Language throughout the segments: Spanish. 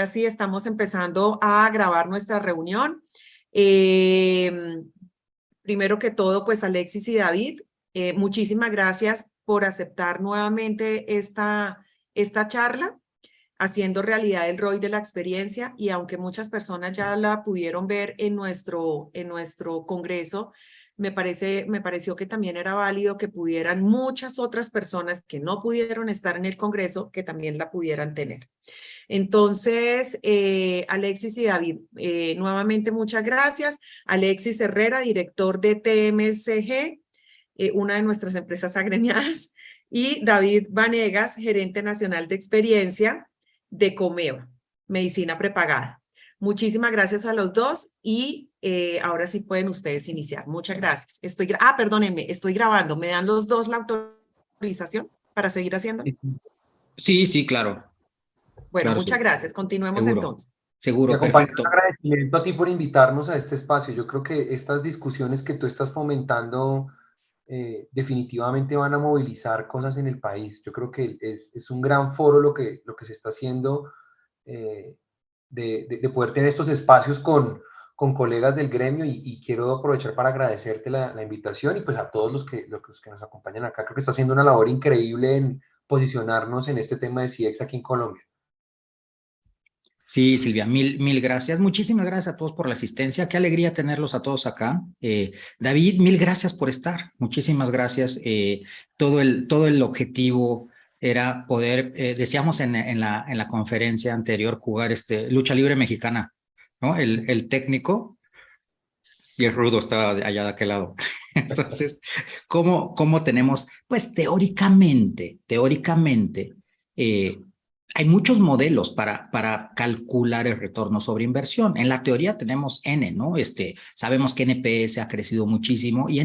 ahora sí estamos empezando a grabar nuestra reunión. Primero que todo, pues Alexis y David, muchísimas gracias por aceptar nuevamente esta charla, haciendo realidad el ROI de la experiencia. Y aunque muchas personas ya la pudieron ver en nuestro congreso, me pareció que también era válido que pudieran muchas otras personas que no pudieron estar en el congreso, que también la pudieran tener. Entonces, Alexis y David, nuevamente muchas gracias. Alexis Herrera, director de TMCG, una de nuestras empresas agremiadas, y David Vanegas, gerente nacional de experiencia de Comeva, medicina prepagada. Muchísimas gracias a los dos y ahora sí pueden ustedes iniciar. Muchas gracias. Perdónenme, estoy grabando. ¿Me dan los dos la autorización para seguir haciendo? Sí, sí, claro. Bueno, Claro, muchas gracias. Continuemos seguro, entonces. Me seguro, acompaña un perfecto. agradecimiento a ti por invitarnos a este espacio. Yo creo que estas discusiones que tú estás fomentando definitivamente van a movilizar cosas en el país. Yo creo que es un gran foro lo que se está haciendo eh, de poder tener estos espacios con colegas del gremio y quiero aprovechar para agradecerte la invitación y pues a todos los que nos acompañan acá. Creo que está haciendo una labor increíble en posicionarnos en este tema de CIEX aquí en Colombia. Sí, Silvia, mil gracias. Muchísimas gracias a todos por la asistencia. Qué alegría tenerlos a todos acá. David, mil gracias por estar. Muchísimas gracias. Todo el objetivo era poder, decíamos en la conferencia anterior, jugar lucha libre mexicana, ¿no? El técnico y el rudo estaba allá de aquel lado. Entonces, ¿cómo tenemos? Pues teóricamente, eh, hay muchos modelos para calcular el retorno sobre inversión. En la teoría tenemos N, ¿no? Sabemos que NPS ha crecido muchísimo y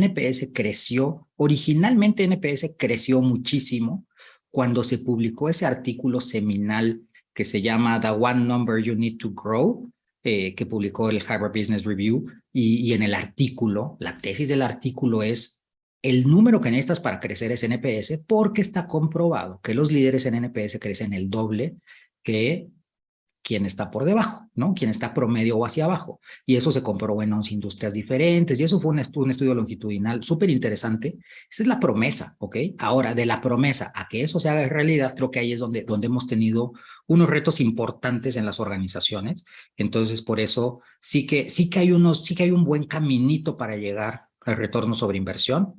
originalmente NPS creció muchísimo cuando se publicó ese artículo seminal que se llama The One Number You Need to Grow, que publicó el Harvard Business Review, y en el artículo, la tesis del artículo es: el número que necesitas para crecer es NPS, porque está comprobado que los líderes en NPS crecen el doble que quien está por debajo, ¿no? Quien está promedio o hacia abajo. Y eso se comprobó en 11 industrias diferentes, y eso fue un estudio longitudinal súper interesante. Esa es la promesa, ¿ok? Ahora, de la promesa a que eso se haga realidad, creo que ahí es donde hemos tenido unos retos importantes en las organizaciones. Entonces, por eso sí que hay un buen caminito para llegar al retorno sobre inversión.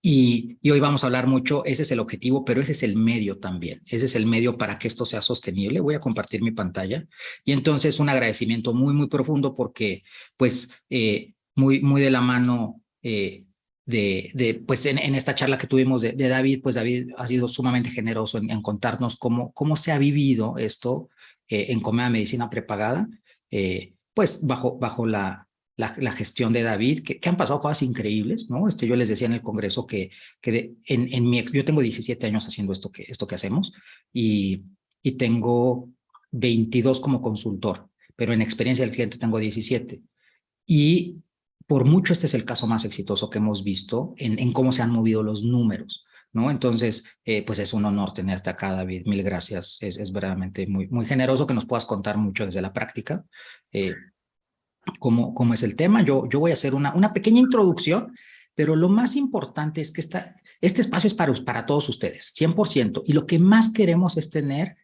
Y hoy vamos a hablar mucho, ese es el objetivo, pero ese es el medio también. Ese es el medio para que esto sea sostenible. Voy a compartir mi pantalla. Y entonces un agradecimiento muy profundo porque, pues, muy de la mano pues en esta charla que tuvimos de David, pues David ha sido sumamente generoso en contarnos cómo se ha vivido esto en Comeva Medicina Prepagada, pues bajo la gestión de David, que han pasado cosas increíbles, ¿no? Yo les decía en el Congreso que yo tengo 17 años haciendo esto que hacemos y tengo 22 como consultor, pero en experiencia del cliente tengo 17. Y por mucho este es el caso más exitoso que hemos visto en cómo se han movido los números, ¿no? Entonces, pues es un honor tenerte acá, David. Mil gracias. Es verdaderamente muy generoso que nos puedas contar mucho desde la práctica. Cómo es el tema. Yo voy a hacer una pequeña introducción, pero lo más importante es que este espacio es para todos ustedes, 100%. Y lo que más queremos es tener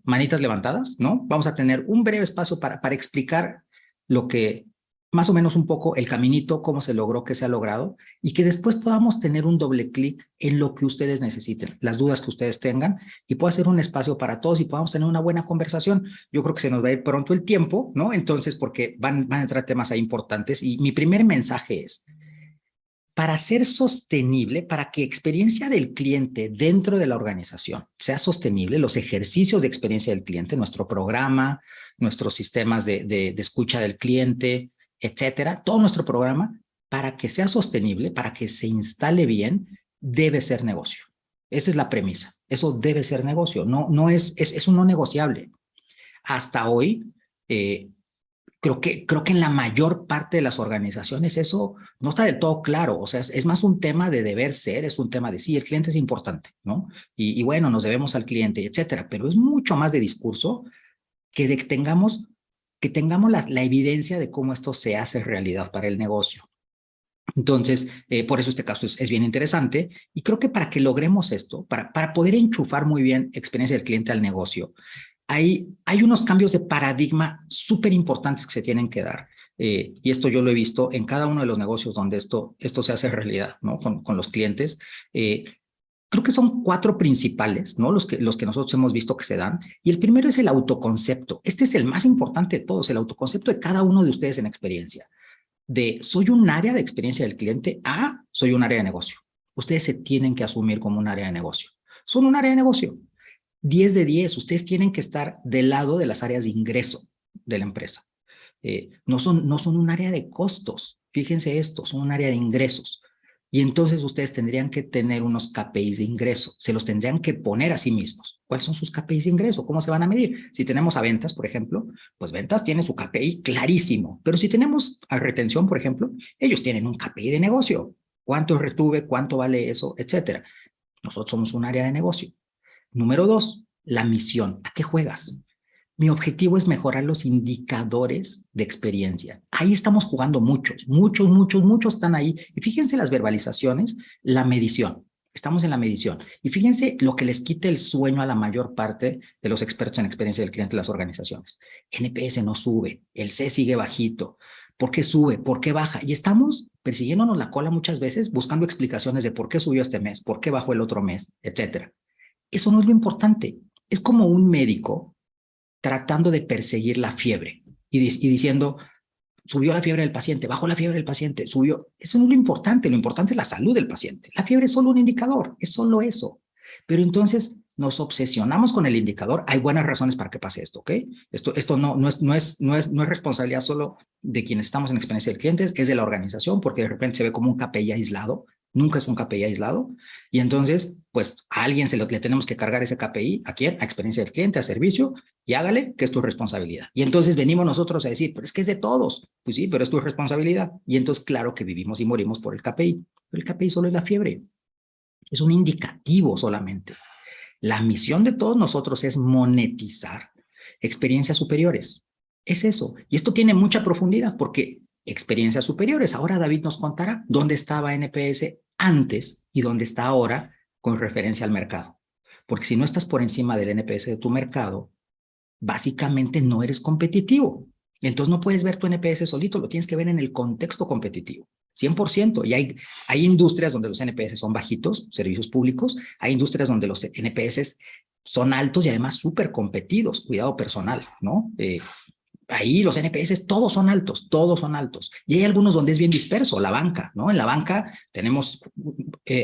manitas levantadas, ¿no? Vamos a tener un breve espacio para explicar lo que, más o menos un poco el caminito, cómo se logró, qué se ha logrado, y que después podamos tener un doble clic en lo que ustedes necesiten, las dudas que ustedes tengan, y pueda ser un espacio para todos y podamos tener una buena conversación. Yo creo que se nos va a ir pronto el tiempo, ¿no? Entonces, porque van a entrar temas ahí importantes, y mi primer mensaje es: para ser sostenible, para que experiencia del cliente dentro de la organización sea sostenible, los ejercicios de experiencia del cliente, nuestro programa, nuestros sistemas de escucha del cliente, etcétera, todo nuestro programa, para que sea sostenible, para que se instale bien, debe ser negocio. Esa es la premisa. Eso debe ser negocio. No es un no negociable. Hasta hoy, creo que en la mayor parte de las organizaciones eso no está del todo claro. O sea, es más un tema de deber ser, es un tema de sí, el cliente es importante, ¿no? Y bueno, nos debemos al cliente, etcétera. Pero es mucho más de discurso que tengamos la evidencia de cómo esto se hace realidad para el negocio. Entonces, por eso este caso es bien interesante y creo que para que logremos esto, para poder enchufar muy bien experiencia del cliente al negocio, hay unos cambios de paradigma súper importantes que se tienen que dar. Y esto yo lo he visto en cada uno de los negocios donde esto se hace realidad, ¿no? Con los clientes. Creo que son 4 principales, ¿no? Los que nosotros hemos visto que se dan. Y el primero es el autoconcepto. Este es el más importante de todos, el autoconcepto de cada uno de ustedes en experiencia. De soy un área de experiencia del cliente a soy un área de negocio. Ustedes se tienen que asumir como un área de negocio. Son un área de negocio. 10 de 10, ustedes tienen que estar del lado de las áreas de ingreso de la empresa. No son un área de costos. Fíjense esto, son un área de ingresos. Y entonces ustedes tendrían que tener unos KPIs de ingreso, se los tendrían que poner a sí mismos. ¿Cuáles son sus KPIs de ingreso? ¿Cómo se van a medir? Si tenemos a ventas, por ejemplo, pues ventas tiene su KPI clarísimo, pero si tenemos a retención, por ejemplo, ellos tienen un KPI de negocio. ¿Cuánto retuve? ¿Cuánto vale eso? Etcétera. Nosotros somos un área de negocio. Número 2, la misión. ¿A qué juegas? Mi objetivo es mejorar los indicadores de experiencia. Ahí estamos jugando muchos están ahí. Y fíjense las verbalizaciones, la medición. Estamos en la medición. Y fíjense lo que les quita el sueño a la mayor parte de los expertos en experiencia del cliente de las organizaciones. NPS no sube, el C sigue bajito. ¿Por qué sube? ¿Por qué baja? Y estamos persiguiéndonos la cola muchas veces buscando explicaciones de por qué subió este mes, por qué bajó el otro mes, etcétera. Eso no es lo importante. Es como un médico tratando de perseguir la fiebre y diciendo, subió la fiebre del paciente, bajó la fiebre del paciente, subió. Eso no es lo importante es la salud del paciente. La fiebre es solo un indicador, es solo eso. Pero entonces nos obsesionamos con el indicador. Hay buenas razones para que pase esto, ¿ok? Esto no es responsabilidad solo de quienes estamos en experiencia de clientes, es de la organización, porque de repente se ve como un KPI aislado. Nunca es un KPI aislado. Y entonces, pues a alguien le tenemos que cargar ese KPI. ¿A quién? A experiencia del cliente, a servicio, y hágale que es tu responsabilidad. Y entonces venimos nosotros a decir, pero es que es de todos. Pues sí, pero es tu responsabilidad. Y entonces, claro que vivimos y morimos por el KPI. Pero el KPI solo es la fiebre. Es un indicativo solamente. La misión de todos nosotros es monetizar experiencias superiores. Es eso. Y esto tiene mucha profundidad porque experiencias superiores. Ahora David nos contará dónde estaba NPS antes y dónde está ahora con referencia al mercado. Porque si no estás por encima del NPS de tu mercado, básicamente no eres competitivo. Entonces no puedes ver tu NPS solito, lo tienes que ver en el contexto competitivo. 100%. Y hay industrias donde los NPS son bajitos, servicios públicos. Hay industrias donde los NPS son altos y además súper competidos. Cuidado personal, ¿no? Ahí los NPS todos son altos. Y hay algunos donde es bien disperso, la banca, ¿no? En la banca tenemos,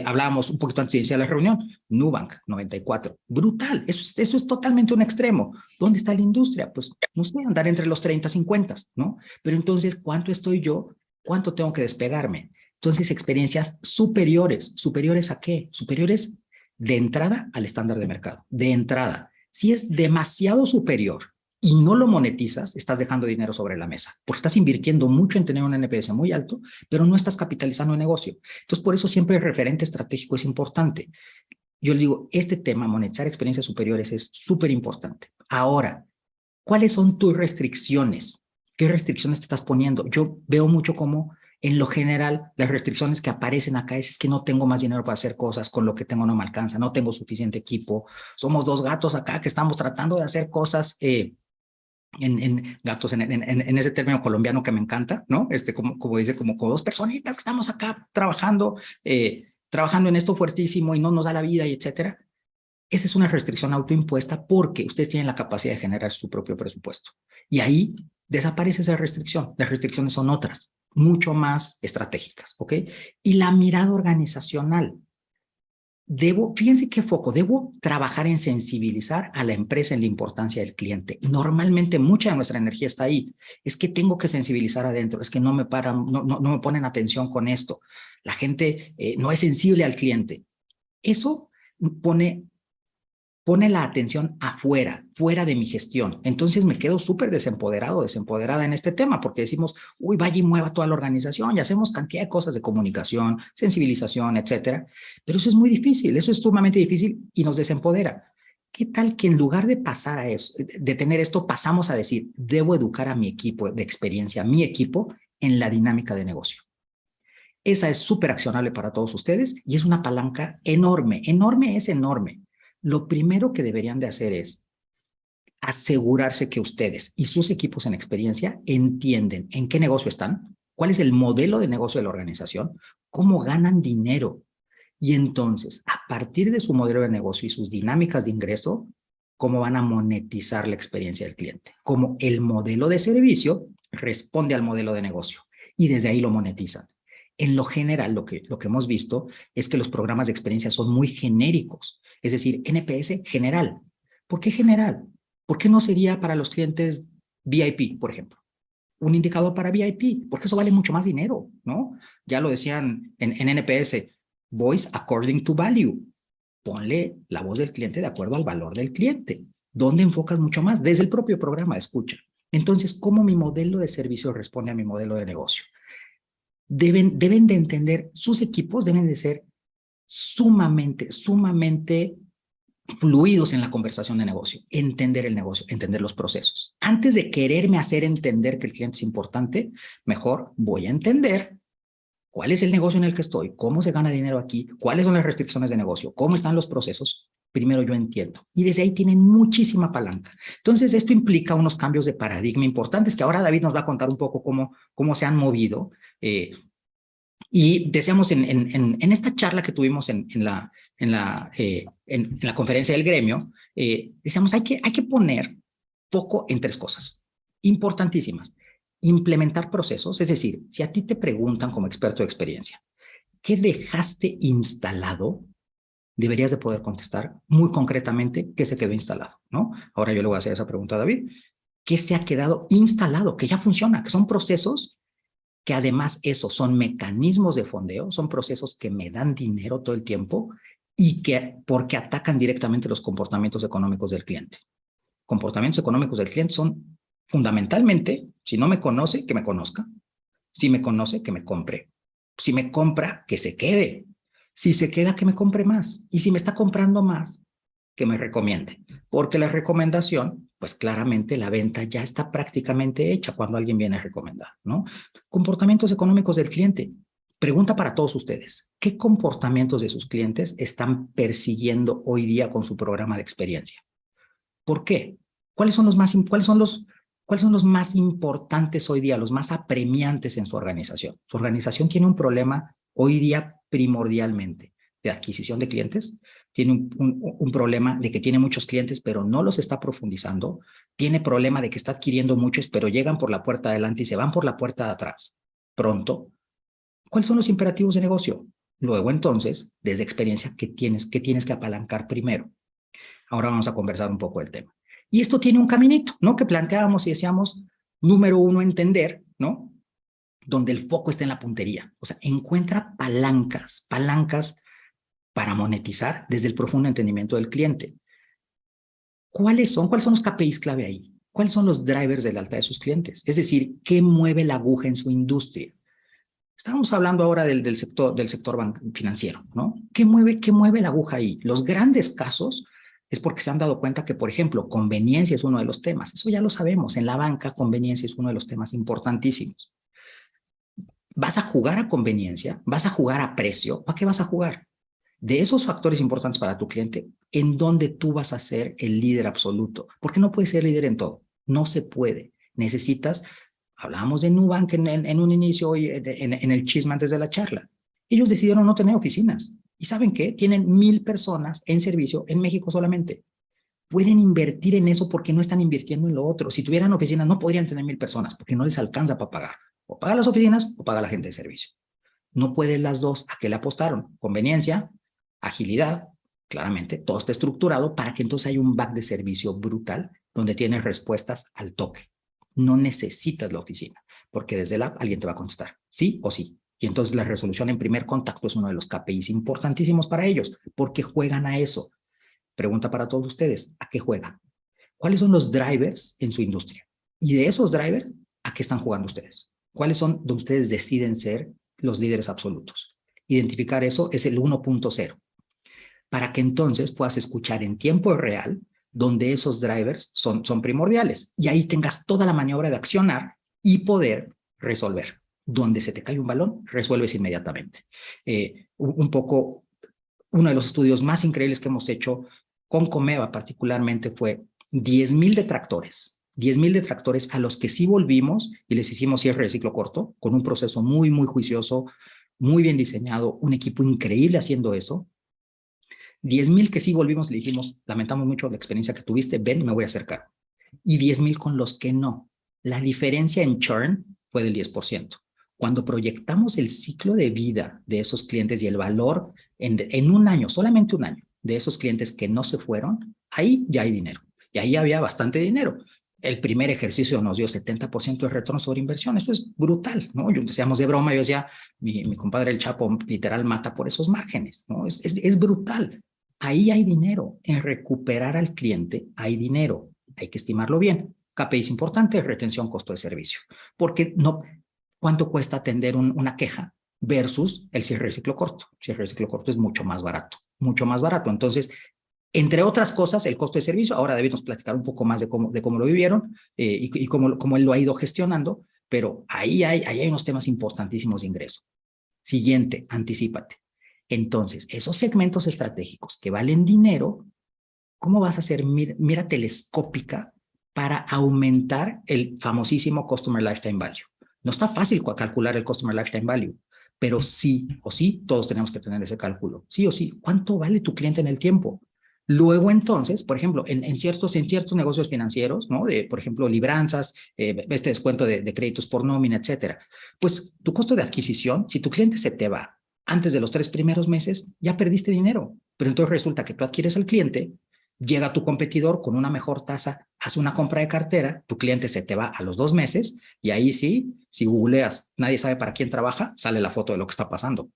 hablábamos un poquito antes de iniciar la reunión, Nubank, 94. Brutal, eso es totalmente un extremo. ¿Dónde está la industria? Pues, no sé, andar entre los 30, 50, ¿no? Pero entonces, ¿cuánto estoy yo? ¿Cuánto tengo que despegarme? Entonces, experiencias superiores. ¿Superiores a qué? Superiores de entrada al estándar de mercado. De entrada. Si es demasiado superior y no lo monetizas, estás dejando dinero sobre la mesa, porque estás invirtiendo mucho en tener un NPS muy alto, pero no estás capitalizando el negocio. Entonces, por eso siempre el referente estratégico es importante. Yo les digo, este tema, monetizar experiencias superiores, es súper importante. Ahora, ¿cuáles son tus restricciones? ¿Qué restricciones te estás poniendo? Yo veo mucho como, en lo general, las restricciones que aparecen acá es que no tengo más dinero para hacer cosas, con lo que tengo no me alcanza, no tengo suficiente equipo, somos 2 gatos acá que estamos tratando de hacer cosas gatos, en ese término colombiano que me encanta, ¿no? Como dice, como 2 personitas que estamos acá trabajando en esto fuertísimo y no nos da la vida y etcétera. Esa es una restricción autoimpuesta porque ustedes tienen la capacidad de generar su propio presupuesto. Y ahí desaparece esa restricción. Las restricciones son otras, mucho más estratégicas, ¿ok? Y la mirada organizacional. Fíjense qué foco, debo trabajar en sensibilizar a la empresa en la importancia del cliente. Normalmente mucha de nuestra energía está ahí. Es que tengo que sensibilizar adentro, es que no me ponen atención con esto. La gente no es sensible al cliente. Eso pone pone la atención afuera, fuera de mi gestión. Entonces me quedo súper desempoderado, desempoderada en este tema, porque decimos, uy, vaya y mueva toda la organización y hacemos cantidad de cosas de comunicación, sensibilización, etcétera. Pero eso es muy difícil, eso es sumamente difícil y nos desempodera. ¿Qué tal que en lugar de pasar a eso, de tener esto, pasamos a decir, debo educar a mi equipo de experiencia, mi equipo, en la dinámica de negocio? Esa es súper accionable para todos ustedes y es una palanca enorme, enorme es enorme. Lo primero que deberían de hacer es asegurarse que ustedes y sus equipos en experiencia entienden en qué negocio están, cuál es el modelo de negocio de la organización, cómo ganan dinero. Y entonces, a partir de su modelo de negocio y sus dinámicas de ingreso, cómo van a monetizar la experiencia del cliente. Cómo el modelo de servicio responde al modelo de negocio y desde ahí lo monetizan. En lo general, lo que hemos visto es que los programas de experiencia son muy genéricos. Es decir, NPS general. ¿Por qué general? ¿Por qué no sería para los clientes VIP, por ejemplo? Un indicador para VIP, porque eso vale mucho más dinero, ¿no? Ya lo decían en NPS, voice according to value. Ponle la voz del cliente de acuerdo al valor del cliente. ¿Dónde enfocas mucho más? Desde el propio programa, escucha. Entonces, ¿cómo mi modelo de servicio responde a mi modelo de negocio? Deben de entender, sus equipos deben de ser sumamente fluidos en la conversación de negocio, entender el negocio, entender los procesos. Antes de quererme hacer entender que el cliente es importante, mejor voy a entender cuál es el negocio en el que estoy, cómo se gana dinero aquí, cuáles son las restricciones de negocio, cómo están los procesos. Primero yo entiendo. Y desde ahí tienen muchísima palanca. Entonces, esto implica unos cambios de paradigma importantes que ahora David nos va a contar un poco cómo se han movido. Y decíamos en esta charla que tuvimos en la conferencia del gremio, decíamos, hay que poner foco en tres cosas importantísimas. Implementar procesos, es decir, si a ti te preguntan como experto de experiencia, ¿qué dejaste instalado? Deberías de poder contestar muy concretamente qué se quedó instalado, ¿no? Ahora yo le voy a hacer esa pregunta a David. ¿Qué se ha quedado instalado? Que ya funciona, que son procesos que además esos son mecanismos de fondeo, son procesos que me dan dinero todo el tiempo y que porque atacan directamente los comportamientos económicos del cliente. Comportamientos económicos del cliente son fundamentalmente, si no me conoce, que me conozca. Si me conoce, que me compre. Si me compra, que se quede. Si se queda, que me compre más. Y si me está comprando más, que me recomiende. Porque la recomendación, pues claramente la venta ya está prácticamente hecha cuando alguien viene a recomendar, ¿no? Comportamientos económicos del cliente. Pregunta para todos ustedes. ¿Qué comportamientos de sus clientes están persiguiendo hoy día con su programa de experiencia? ¿Por qué? ¿Cuáles son los más importantes hoy día, los más apremiantes en su organización? Su organización tiene un problema hoy día primordialmente de adquisición de clientes, tiene un problema de que tiene muchos clientes pero no los está profundizando, tiene problema de que está adquiriendo muchos pero llegan por la puerta de adelante y se van por la puerta de atrás. Pronto, ¿cuáles son los imperativos de negocio? Luego entonces, desde experiencia, ¿qué tienes que apalancar primero? Ahora vamos a conversar un poco del tema. Y esto tiene un caminito, ¿no? Que planteábamos y decíamos, número uno, entender, ¿no? Donde el foco está en la puntería. O sea, encuentra palancas para monetizar desde el profundo entendimiento del cliente. ¿Cuáles son los KPIs clave ahí? ¿Cuáles son los drivers de la alta de sus clientes? Es decir, ¿qué mueve la aguja en su industria? Estábamos hablando ahora del sector financiero, ¿no? ¿Qué mueve la aguja ahí? Los grandes casos es porque se han dado cuenta que, por ejemplo, conveniencia es uno de los temas. Eso ya lo sabemos. En la banca, conveniencia es uno de los temas importantísimos. ¿Vas a jugar a conveniencia? ¿Vas a jugar a precio? ¿A qué vas a jugar? De esos factores importantes para tu cliente, ¿en dónde tú vas a ser el líder absoluto? Porque no puedes ser líder en todo. No se puede. Necesitas, hablábamos de Nubank en un inicio hoy, en el chisme antes de la charla. Ellos decidieron no tener oficinas. ¿Y saben qué? Tienen 1,000 personas en servicio en México solamente. Pueden invertir en eso porque no están invirtiendo en lo otro. Si tuvieran oficinas, no podrían tener 1,000 personas porque no les alcanza para pagar. O paga las oficinas o paga la gente de servicio. No pueden las dos. ¿A qué le apostaron? Conveniencia, agilidad, claramente, todo está estructurado para que entonces haya un back de servicio brutal donde tienes respuestas al toque. No necesitas la oficina porque desde el app alguien te va a contestar, sí o sí. Y entonces la resolución en primer contacto es uno de los KPIs importantísimos para ellos porque juegan a eso. Pregunta para todos ustedes, ¿a qué juegan? ¿Cuáles son los drivers en su industria? Y de esos drivers, ¿a qué están jugando ustedes? ¿Cuáles son donde ustedes deciden ser los líderes absolutos? Identificar eso es el 1.0, para que entonces puedas escuchar en tiempo real donde esos drivers son primordiales. Y ahí tengas toda la maniobra de accionar y poder resolver. Donde se te cae un balón, resuelves inmediatamente. Un poco, uno de los estudios más increíbles que hemos hecho con Comeva particularmente fue 10,000 detractores. 10,000 detractores a los que sí volvimos y les hicimos cierre de ciclo corto con un proceso muy, muy juicioso, muy bien diseñado, un equipo increíble haciendo eso. 10,000 que sí volvimos y le dijimos, lamentamos mucho la experiencia que tuviste, ven y me voy a acercar. Y 10,000 con los que no. La diferencia en churn fue del 10%. Cuando proyectamos el ciclo de vida de esos clientes y el valor en un año, solamente un año, de esos clientes que no se fueron, ahí ya hay dinero. Y ahí había bastante dinero. El primer ejercicio nos dio 70% de retorno sobre inversión. Eso es brutal, ¿no? Yo decíamos de broma, yo decía, mi compadre el Chapo literal mata por esos márgenes, ¿no? Es brutal. Ahí hay dinero. En recuperar al cliente hay dinero. Hay que estimarlo bien. KPI es importante, retención, costo de servicio. Porque no, ¿cuánto cuesta atender una queja versus el cierre de ciclo corto? El cierre de ciclo corto es mucho más barato, mucho más barato. Entonces, entre otras cosas, el costo de servicio, ahora David nos platicar un poco más de cómo lo vivieron y cómo él lo ha ido gestionando, pero ahí hay unos temas importantísimos de ingreso. Siguiente, anticípate. Entonces, esos segmentos estratégicos que valen dinero, ¿cómo vas a hacer mira telescópica para aumentar el famosísimo Customer Lifetime Value? No está fácil calcular el Customer Lifetime Value, pero sí o sí, todos tenemos que tener ese cálculo. Sí o sí, ¿cuánto vale tu cliente en el tiempo? Luego, entonces, por ejemplo, en ciertos negocios financieros, ¿no? Por ejemplo, libranzas, este descuento de créditos por nómina, etcétera. Pues tu costo de adquisición, si tu cliente se te va antes de los 3 primeros meses, ya perdiste dinero. Pero entonces resulta que tú adquieres al cliente, llega tu competidor con una mejor tasa, hace una compra de cartera, tu cliente se te va a los 2 meses y ahí sí, si googleas, nadie sabe para quién trabaja, sale la foto de lo que está pasando.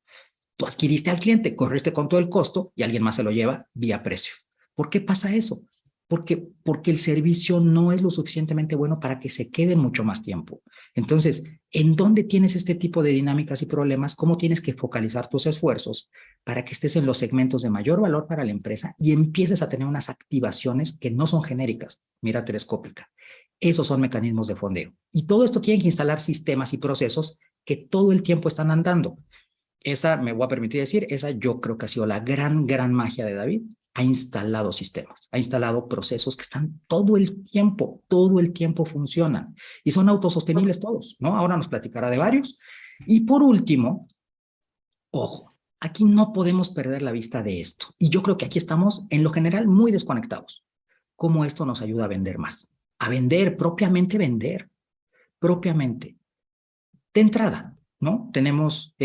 Tú adquiriste al cliente, corriste con todo el costo y alguien más se lo lleva vía precio. ¿Por qué pasa eso? Porque el servicio no es lo suficientemente bueno para que se quede mucho más tiempo. Entonces, ¿en dónde tienes este tipo de dinámicas y problemas? ¿Cómo tienes que focalizar tus esfuerzos para que estés en los segmentos de mayor valor para la empresa y empieces a tener unas activaciones que no son genéricas? Mira, telescópica. Esos son mecanismos de fondeo. Y todo esto tiene que instalar sistemas y procesos que todo el tiempo están andando. Esa, me voy a permitir decir, esa yo creo que ha sido la gran magia de David. Ha instalado sistemas, ha instalado procesos que están todo el tiempo funcionan y son autosostenibles todos, ¿no? Ahora nos platicará de varios. Y por último, ojo, aquí no podemos perder la vista de esto. Y yo creo que aquí estamos, en lo general, muy desconectados. ¿Cómo esto nos ayuda a vender más? A vender, propiamente. De entrada, ¿no? Tenemos,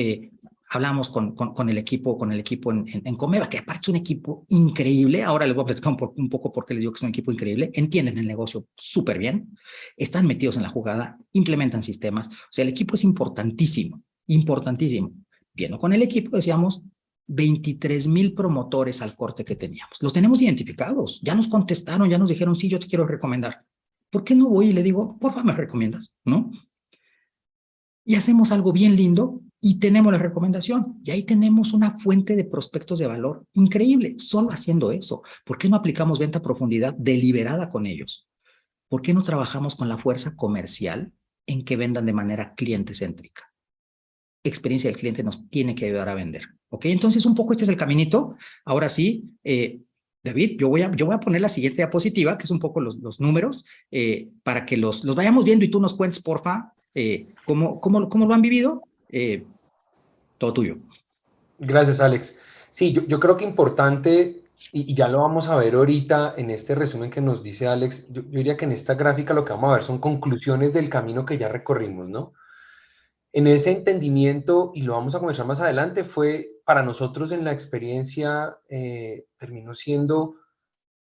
hablamos con el equipo en Comeva, que aparte es un equipo increíble. Ahora les voy a platicar un poco por qué les digo que es un equipo increíble. Entienden el negocio súper bien, están metidos en la jugada, implementan sistemas. O sea, el equipo es importantísimo, importantísimo. Bien, con el equipo decíamos 23,000 promotores al corte que teníamos. Los tenemos identificados, ya nos contestaron, ya nos dijeron, sí, yo te quiero recomendar. ¿Por qué no voy y le digo, por favor, me recomiendas? ¿No? Y hacemos algo bien lindo y tenemos la recomendación. Y ahí tenemos una fuente de prospectos de valor increíble, solo haciendo eso. ¿Por qué no aplicamos venta a profundidad deliberada con ellos? ¿Por qué no trabajamos con la fuerza comercial en que vendan de manera cliente céntrica? Experiencia del cliente nos tiene que ayudar a vender. ¿Ok? Entonces, un poco este es el caminito. Ahora sí, David, yo voy a poner la siguiente diapositiva, que es un poco los números, para que los vayamos viendo y tú nos cuentes, porfa, cómo lo han vivido. Todo tuyo. Gracias, Alex. Sí, yo creo que importante, y ya lo vamos a ver ahorita en este resumen que nos dice Alex, yo diría que en esta gráfica lo que vamos a ver son conclusiones del camino que ya recorrimos, ¿no? En ese entendimiento, y lo vamos a conversar más adelante, fue para nosotros en la experiencia, terminó siendo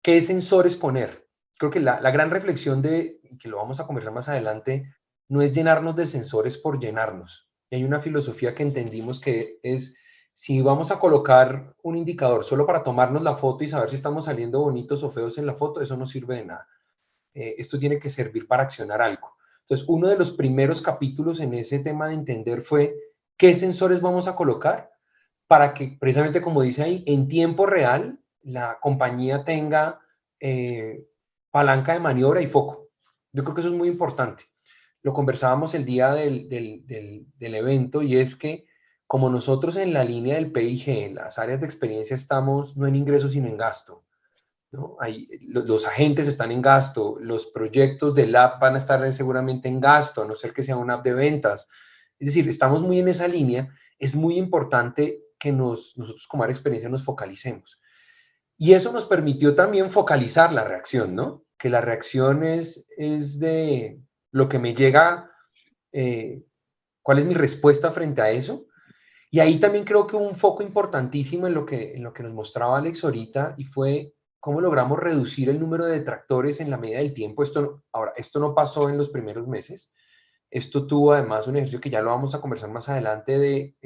qué sensores poner. Creo que la gran reflexión y que lo vamos a conversar más adelante, no es llenarnos de sensores por llenarnos. Y hay una filosofía que entendimos que es si vamos a colocar un indicador solo para tomarnos la foto y saber si estamos saliendo bonitos o feos en la foto, eso no sirve de nada. Esto tiene que servir para accionar algo. Entonces, uno de los primeros capítulos en ese tema de entender fue qué sensores vamos a colocar para que, precisamente como dice ahí, en tiempo real la compañía tenga palanca de maniobra y foco. Yo creo que eso es muy importante. Lo conversábamos el día del evento, y es que como nosotros en la línea del PIG, en las áreas de experiencia, estamos no en ingresos sino en gasto, ¿no? Los agentes están en gasto, los proyectos del app van a estar seguramente en gasto, a no ser que sea una app de ventas. Es decir, estamos muy en esa línea. Es muy importante que nosotros como área de experiencia nos focalicemos. Y eso nos permitió también focalizar la reacción, ¿no? Que la reacción es de lo que me llega, cuál es mi respuesta frente a eso. Y ahí también creo que hubo un foco importantísimo en lo que nos mostraba Alex ahorita, y fue cómo logramos reducir el número de detractores en la medida del tiempo. Ahora, esto no pasó en los primeros meses. Esto tuvo además un ejercicio que ya lo vamos a conversar más adelante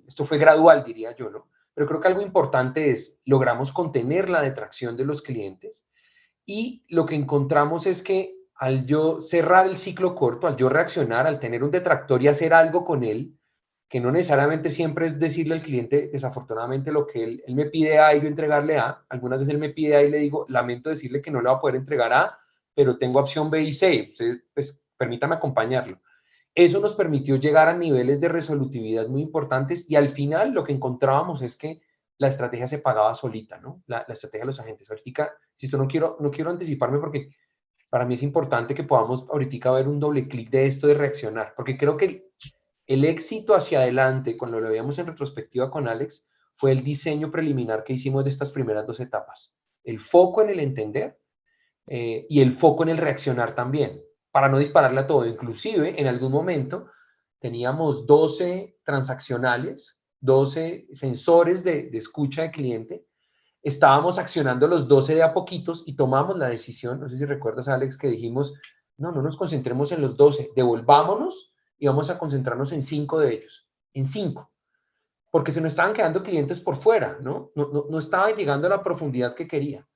esto fue gradual, diría yo, ¿no? Pero creo que algo importante es, logramos contener la detracción de los clientes, y lo que encontramos es que al yo cerrar el ciclo corto, al yo reaccionar, al tener un detractor y hacer algo con él, que no necesariamente siempre es decirle al cliente, desafortunadamente, lo que él me pide A y yo entregarle A. Algunas veces él me pide A y le digo, lamento decirle que no le va a poder entregar A, pero tengo opción B y C. Usted, pues, permítame acompañarlo. Eso nos permitió llegar a niveles de resolutividad muy importantes, y al final lo que encontrábamos es que la estrategia se pagaba solita, ¿no? La estrategia de los agentes. Ahorita, si esto no quiero anticiparme, porque para mí es importante que podamos ahorita ver un doble clic de esto de reaccionar, porque creo que el éxito hacia adelante, cuando lo veíamos en retrospectiva con Alex, fue el diseño preliminar que hicimos de estas primeras dos etapas. El foco en el entender y el foco en el reaccionar también, para no dispararle a todo. Inclusive, en algún momento, teníamos 12 transaccionales, 12 sensores de escucha de cliente. Estábamos accionando los 12 de a poquitos y tomamos la decisión, no sé si recuerdas, Alex, que dijimos, no nos concentremos en los 12, devolvámonos y vamos a concentrarnos en 5 de ellos, en 5, porque se nos estaban quedando clientes por fuera, ¿no? No estaba llegando a la profundidad que quería.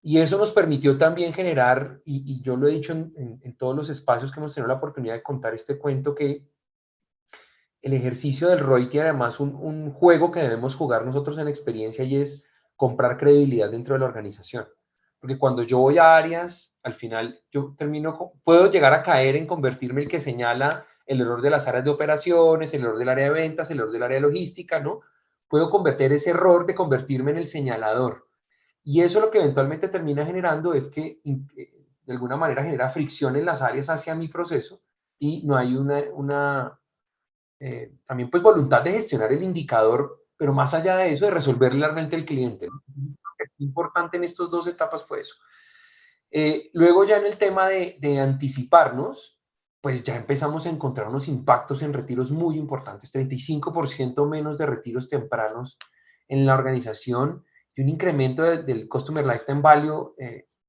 Y eso nos permitió también generar, y yo lo he dicho en todos los espacios que hemos tenido la oportunidad de contar este cuento, que el ejercicio del ROI tiene además un juego que debemos jugar nosotros en experiencia, y es comprar credibilidad dentro de la organización. Porque cuando yo voy a áreas, al final yo puedo llegar a caer en convertirme el que señala el error de las áreas de operaciones, el error del área de ventas, el error del área de logística, ¿no? Puedo convertir ese error de convertirme en el señalador. Y eso lo que eventualmente termina generando es que de alguna manera genera fricción en las áreas hacia mi proceso, y no hay también pues voluntad de gestionar el indicador, pero más allá de eso, de resolverle la renta al cliente. Lo importante en estas dos etapas fue eso. Luego ya en el tema de anticiparnos, pues ya empezamos a encontrar unos impactos en retiros muy importantes, 35% menos de retiros tempranos en la organización, y un incremento del Customer Lifetime Value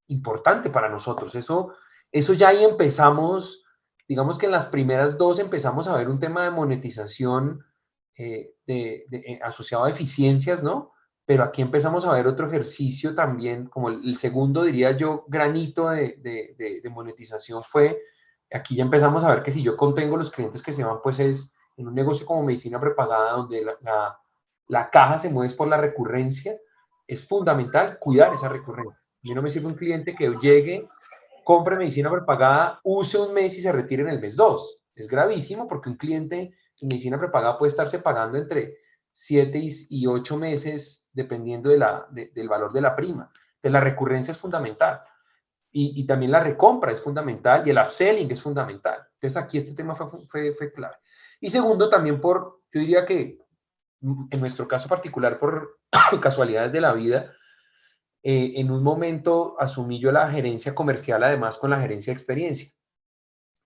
importante para nosotros. Eso ya ahí empezamos, digamos que en las primeras dos empezamos a ver un tema de monetización asociado a eficiencias, ¿no? Pero aquí empezamos a ver otro ejercicio también, como el segundo, diría yo, granito de monetización fue, aquí ya empezamos a ver que si yo contengo los clientes que se van, pues es en un negocio como medicina prepagada, donde la caja se mueve por la recurrencia, es fundamental cuidar esa recurrencia. A mí no me sirve un cliente que llegue, compre medicina prepagada, use un mes y se retire en el mes 2. Es gravísimo, porque un cliente en medicina prepagada puede estarse pagando entre 7 y 8 meses, dependiendo del valor de la prima. Entonces, la recurrencia es fundamental. Y también la recompra es fundamental, y el upselling es fundamental. Entonces, aquí este tema fue clave. Y segundo, también yo diría que en nuestro caso particular, por casualidades de la vida, en un momento asumí yo la gerencia comercial, además con la gerencia de experiencia.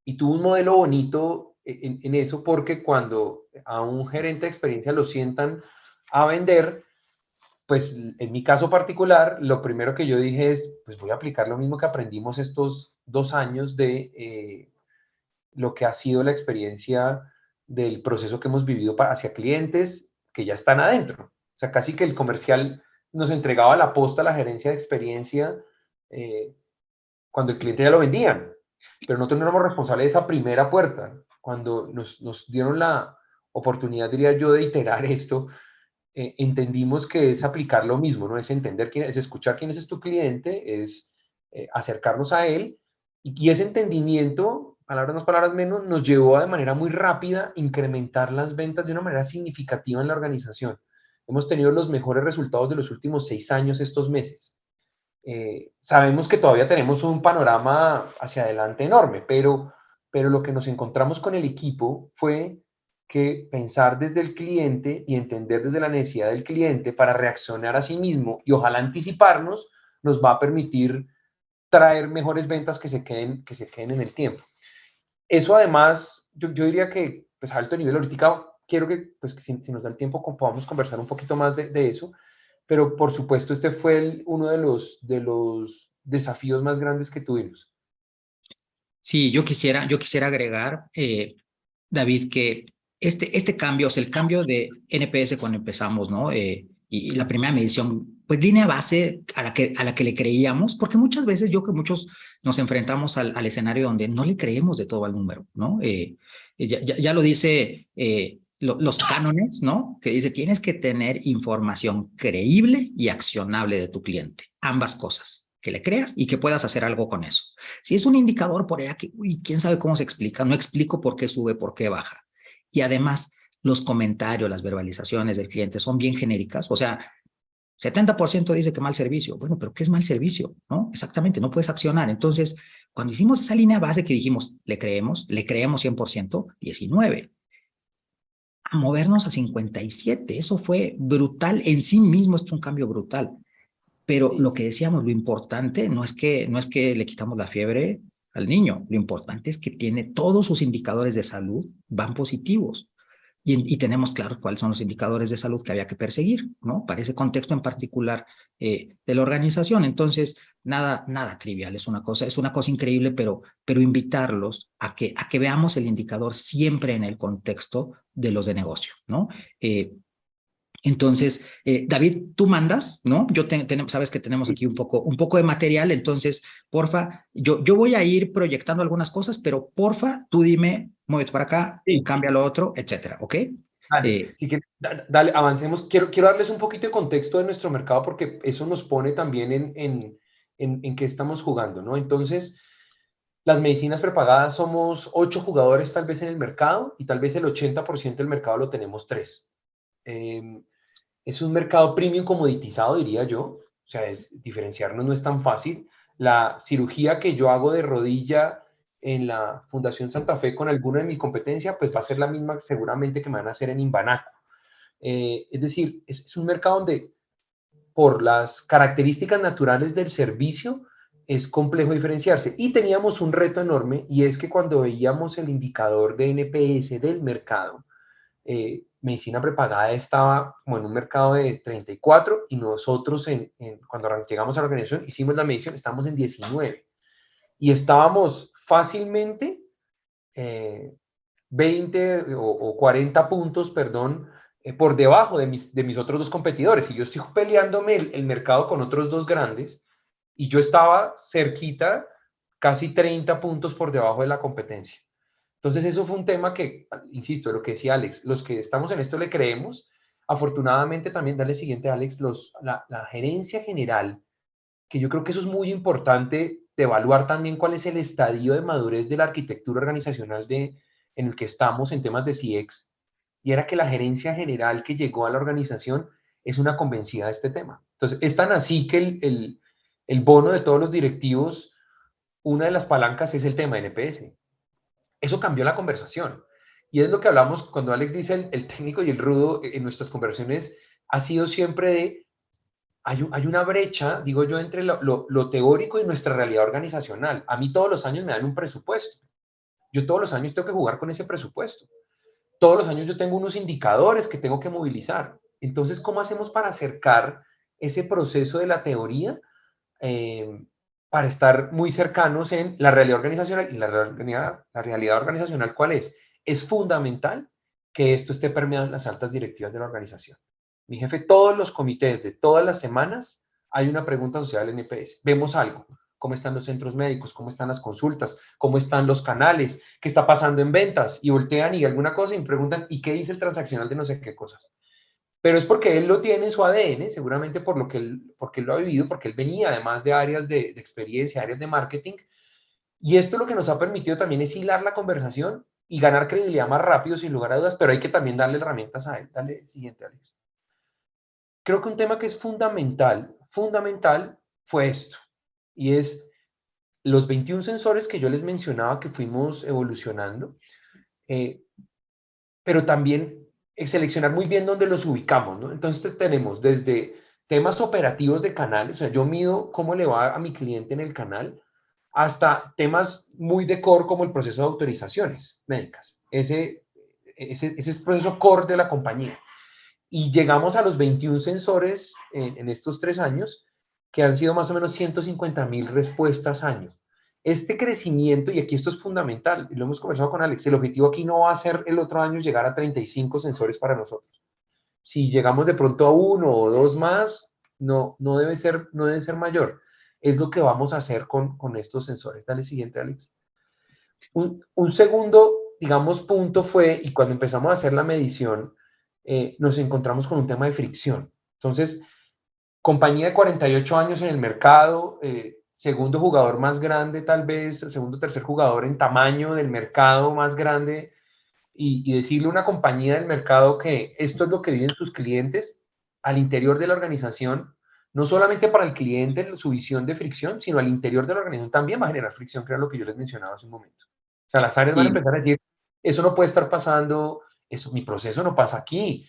Y tuve un modelo bonito en eso, porque cuando a un gerente de experiencia lo sientan a vender, pues en mi caso particular, lo primero que yo dije es, pues voy a aplicar lo mismo que aprendimos estos 2 años de lo que ha sido la experiencia del proceso que hemos vivido hacia clientes que ya están adentro. O sea, casi que el comercial nos entregaba la posta a la gerencia de experiencia cuando el cliente ya lo vendían, pero nosotros no éramos responsables de esa primera puerta. Cuando nos dieron la oportunidad, diría yo, de iterar esto, entendimos que es aplicar lo mismo, ¿no? Es entender quién es, escuchar quién es tu cliente, es acercarnos a él, y ese entendimiento, palabras más, palabras menos, nos llevó a de manera muy rápida incrementar las ventas de una manera significativa en la organización. Hemos tenido los mejores resultados de los últimos 6 años estos meses. Sabemos que todavía tenemos un panorama hacia adelante enorme, pero lo que nos encontramos con el equipo fue que pensar desde el cliente y entender desde la necesidad del cliente para reaccionar a sí mismo y ojalá anticiparnos, nos va a permitir traer mejores ventas que se queden en el tiempo. Eso además, yo diría que pues a alto nivel, ahorita quiero que, pues, que si nos da el tiempo podamos conversar un poquito más de eso, pero por supuesto este fue uno de los desafíos más grandes que tuvimos. Sí, yo quisiera agregar, David, que este cambio, o sea, el cambio de NPS cuando empezamos, ¿no? Y la primera medición, pues línea base a la que le creíamos, porque muchas veces yo que muchos nos enfrentamos al escenario donde no le creemos de todo al número, ¿no? Ya lo dice los cánones, ¿no? Que dice, tienes que tener información creíble y accionable de tu cliente, ambas cosas, que le creas y que puedas hacer algo con eso. Si es un indicador por allá que, uy, quién sabe cómo se explica, no explico por qué sube, por qué baja. Y además, los comentarios, las verbalizaciones del cliente son bien genéricas, o sea, 70% dice que mal servicio. Bueno, pero ¿qué es mal servicio? ¿No? Exactamente, no puedes accionar. Entonces, cuando hicimos esa línea base que dijimos, le creemos 100%, 19. A movernos a 57, eso fue brutal. En sí mismo es un cambio brutal. Pero Sí. lo que decíamos, lo importante no es que le quitamos la fiebre al niño, lo importante es que tiene todos sus indicadores de salud van positivos y tenemos claro cuáles son los indicadores de salud que había que perseguir, ¿no? Para ese contexto en particular de la organización. Entonces, nada trivial, es una cosa increíble, pero invitarlos a que veamos el indicador siempre en el contexto de los de negocio, ¿no? Entonces, David, tú mandas, ¿no? Sabes que tenemos aquí un poco de material, entonces, porfa, yo voy a ir proyectando algunas cosas, pero porfa, tú dime, muévete para acá, Sí. cambia lo otro, etcétera, ¿ok? Dale, si quieres, dale, avancemos. Quiero darles un poquito de contexto de nuestro mercado porque eso nos pone también en qué estamos jugando, ¿no? Entonces, las medicinas prepagadas somos 8 jugadores tal vez en el mercado y tal vez el 80% del mercado lo tenemos 3. Es un mercado premium comoditizado, diría yo. O sea, diferenciarnos no es tan fácil. La cirugía que yo hago de rodilla en la Fundación Santa Fe con alguna de mi competencia, pues va a ser la misma seguramente que me van a hacer en Imbanaco. Es decir, es un mercado donde por las características naturales del servicio es complejo diferenciarse. Y teníamos un reto enorme y es que cuando veíamos el indicador de NPS del mercado, medicina prepagada estaba como en un mercado de 34 y nosotros cuando llegamos a la organización hicimos la medición, estábamos en 19 y estábamos fácilmente 20 o 40 puntos, perdón, por debajo de mis otros dos competidores. Y yo estoy peleándome el mercado con otros dos grandes y yo estaba cerquita, casi 30 puntos por debajo de la competencia. Entonces eso fue un tema que, insisto, lo que decía Alex, los que estamos en esto le creemos. Afortunadamente también, dale siguiente, Alex, la gerencia general, que yo creo que eso es muy importante de evaluar también cuál es el estadio de madurez de la arquitectura organizacional en el que estamos en temas de CX, y era que la gerencia general que llegó a la organización es una convencida de este tema. Entonces, es tan así que el bono de todos los directivos, una de las palancas es el tema NPS. Eso cambió la conversación. Y es lo que hablamos cuando Alex dice el técnico y el rudo en nuestras conversaciones, ha sido siempre de, hay una brecha, digo yo, entre lo teórico y nuestra realidad organizacional. A mí todos los años me dan un presupuesto. Yo todos los años tengo que jugar con ese presupuesto. Todos los años yo tengo unos indicadores que tengo que movilizar. Entonces, ¿cómo hacemos para acercar ese proceso de la teoría para estar muy cercanos en la realidad organizacional? Y la realidad organizacional, ¿cuál es? Es fundamental que esto esté permeado en las altas directivas de la organización. Mi jefe, todos los comités de todas las semanas hay una pregunta social en NPS. Vemos algo. ¿Cómo están los centros médicos? ¿Cómo están las consultas? ¿Cómo están los canales? ¿Qué está pasando en ventas? Y voltean y alguna cosa y me preguntan, ¿y qué dice el transaccional de no sé qué cosas? Pero es porque él lo tiene en su ADN, seguramente porque él lo ha vivido, porque él venía además de áreas de experiencia, áreas de marketing. Y esto lo que nos ha permitido también es hilar la conversación y ganar credibilidad más rápido, sin lugar a dudas, pero hay que también darle herramientas a él. Dale, siguiente, Alex. Creo que un tema que es fundamental fue esto, y es los 21 sensores que yo les mencionaba que fuimos evolucionando, eh, pero también seleccionar muy bien dónde los ubicamos, ¿no? Entonces tenemos desde temas operativos de canales, o sea, yo mido cómo le va a mi cliente en el canal, hasta temas muy de core como el proceso de autorizaciones médicas. Ese es el proceso core de la compañía. Y llegamos a los 21 sensores en estos 3 años, que han sido más o menos 150.000 respuestas año. Este crecimiento, y aquí esto es fundamental, y lo hemos conversado con Alex, el objetivo aquí no va a ser el otro año llegar a 35 sensores para nosotros. Si llegamos de pronto a uno o dos más, no debe ser mayor. Es lo que vamos a hacer con estos sensores. Dale siguiente, Alex. Un segundo, digamos, punto fue, y cuando empezamos a hacer la medición, nos encontramos con un tema de fricción. Entonces, compañía de 48 años en el mercado, segundo jugador más grande tal vez, segundo o tercer jugador en tamaño del mercado más grande, y decirle a una compañía del mercado que esto es lo que viven sus clientes al interior de la organización, no solamente para el cliente, su visión de fricción, sino al interior de la organización también va a generar fricción, que era lo que yo les mencionaba hace un momento. O sea, las áreas van a Y empezar a decir, eso no puede estar pasando, eso, mi proceso no pasa aquí,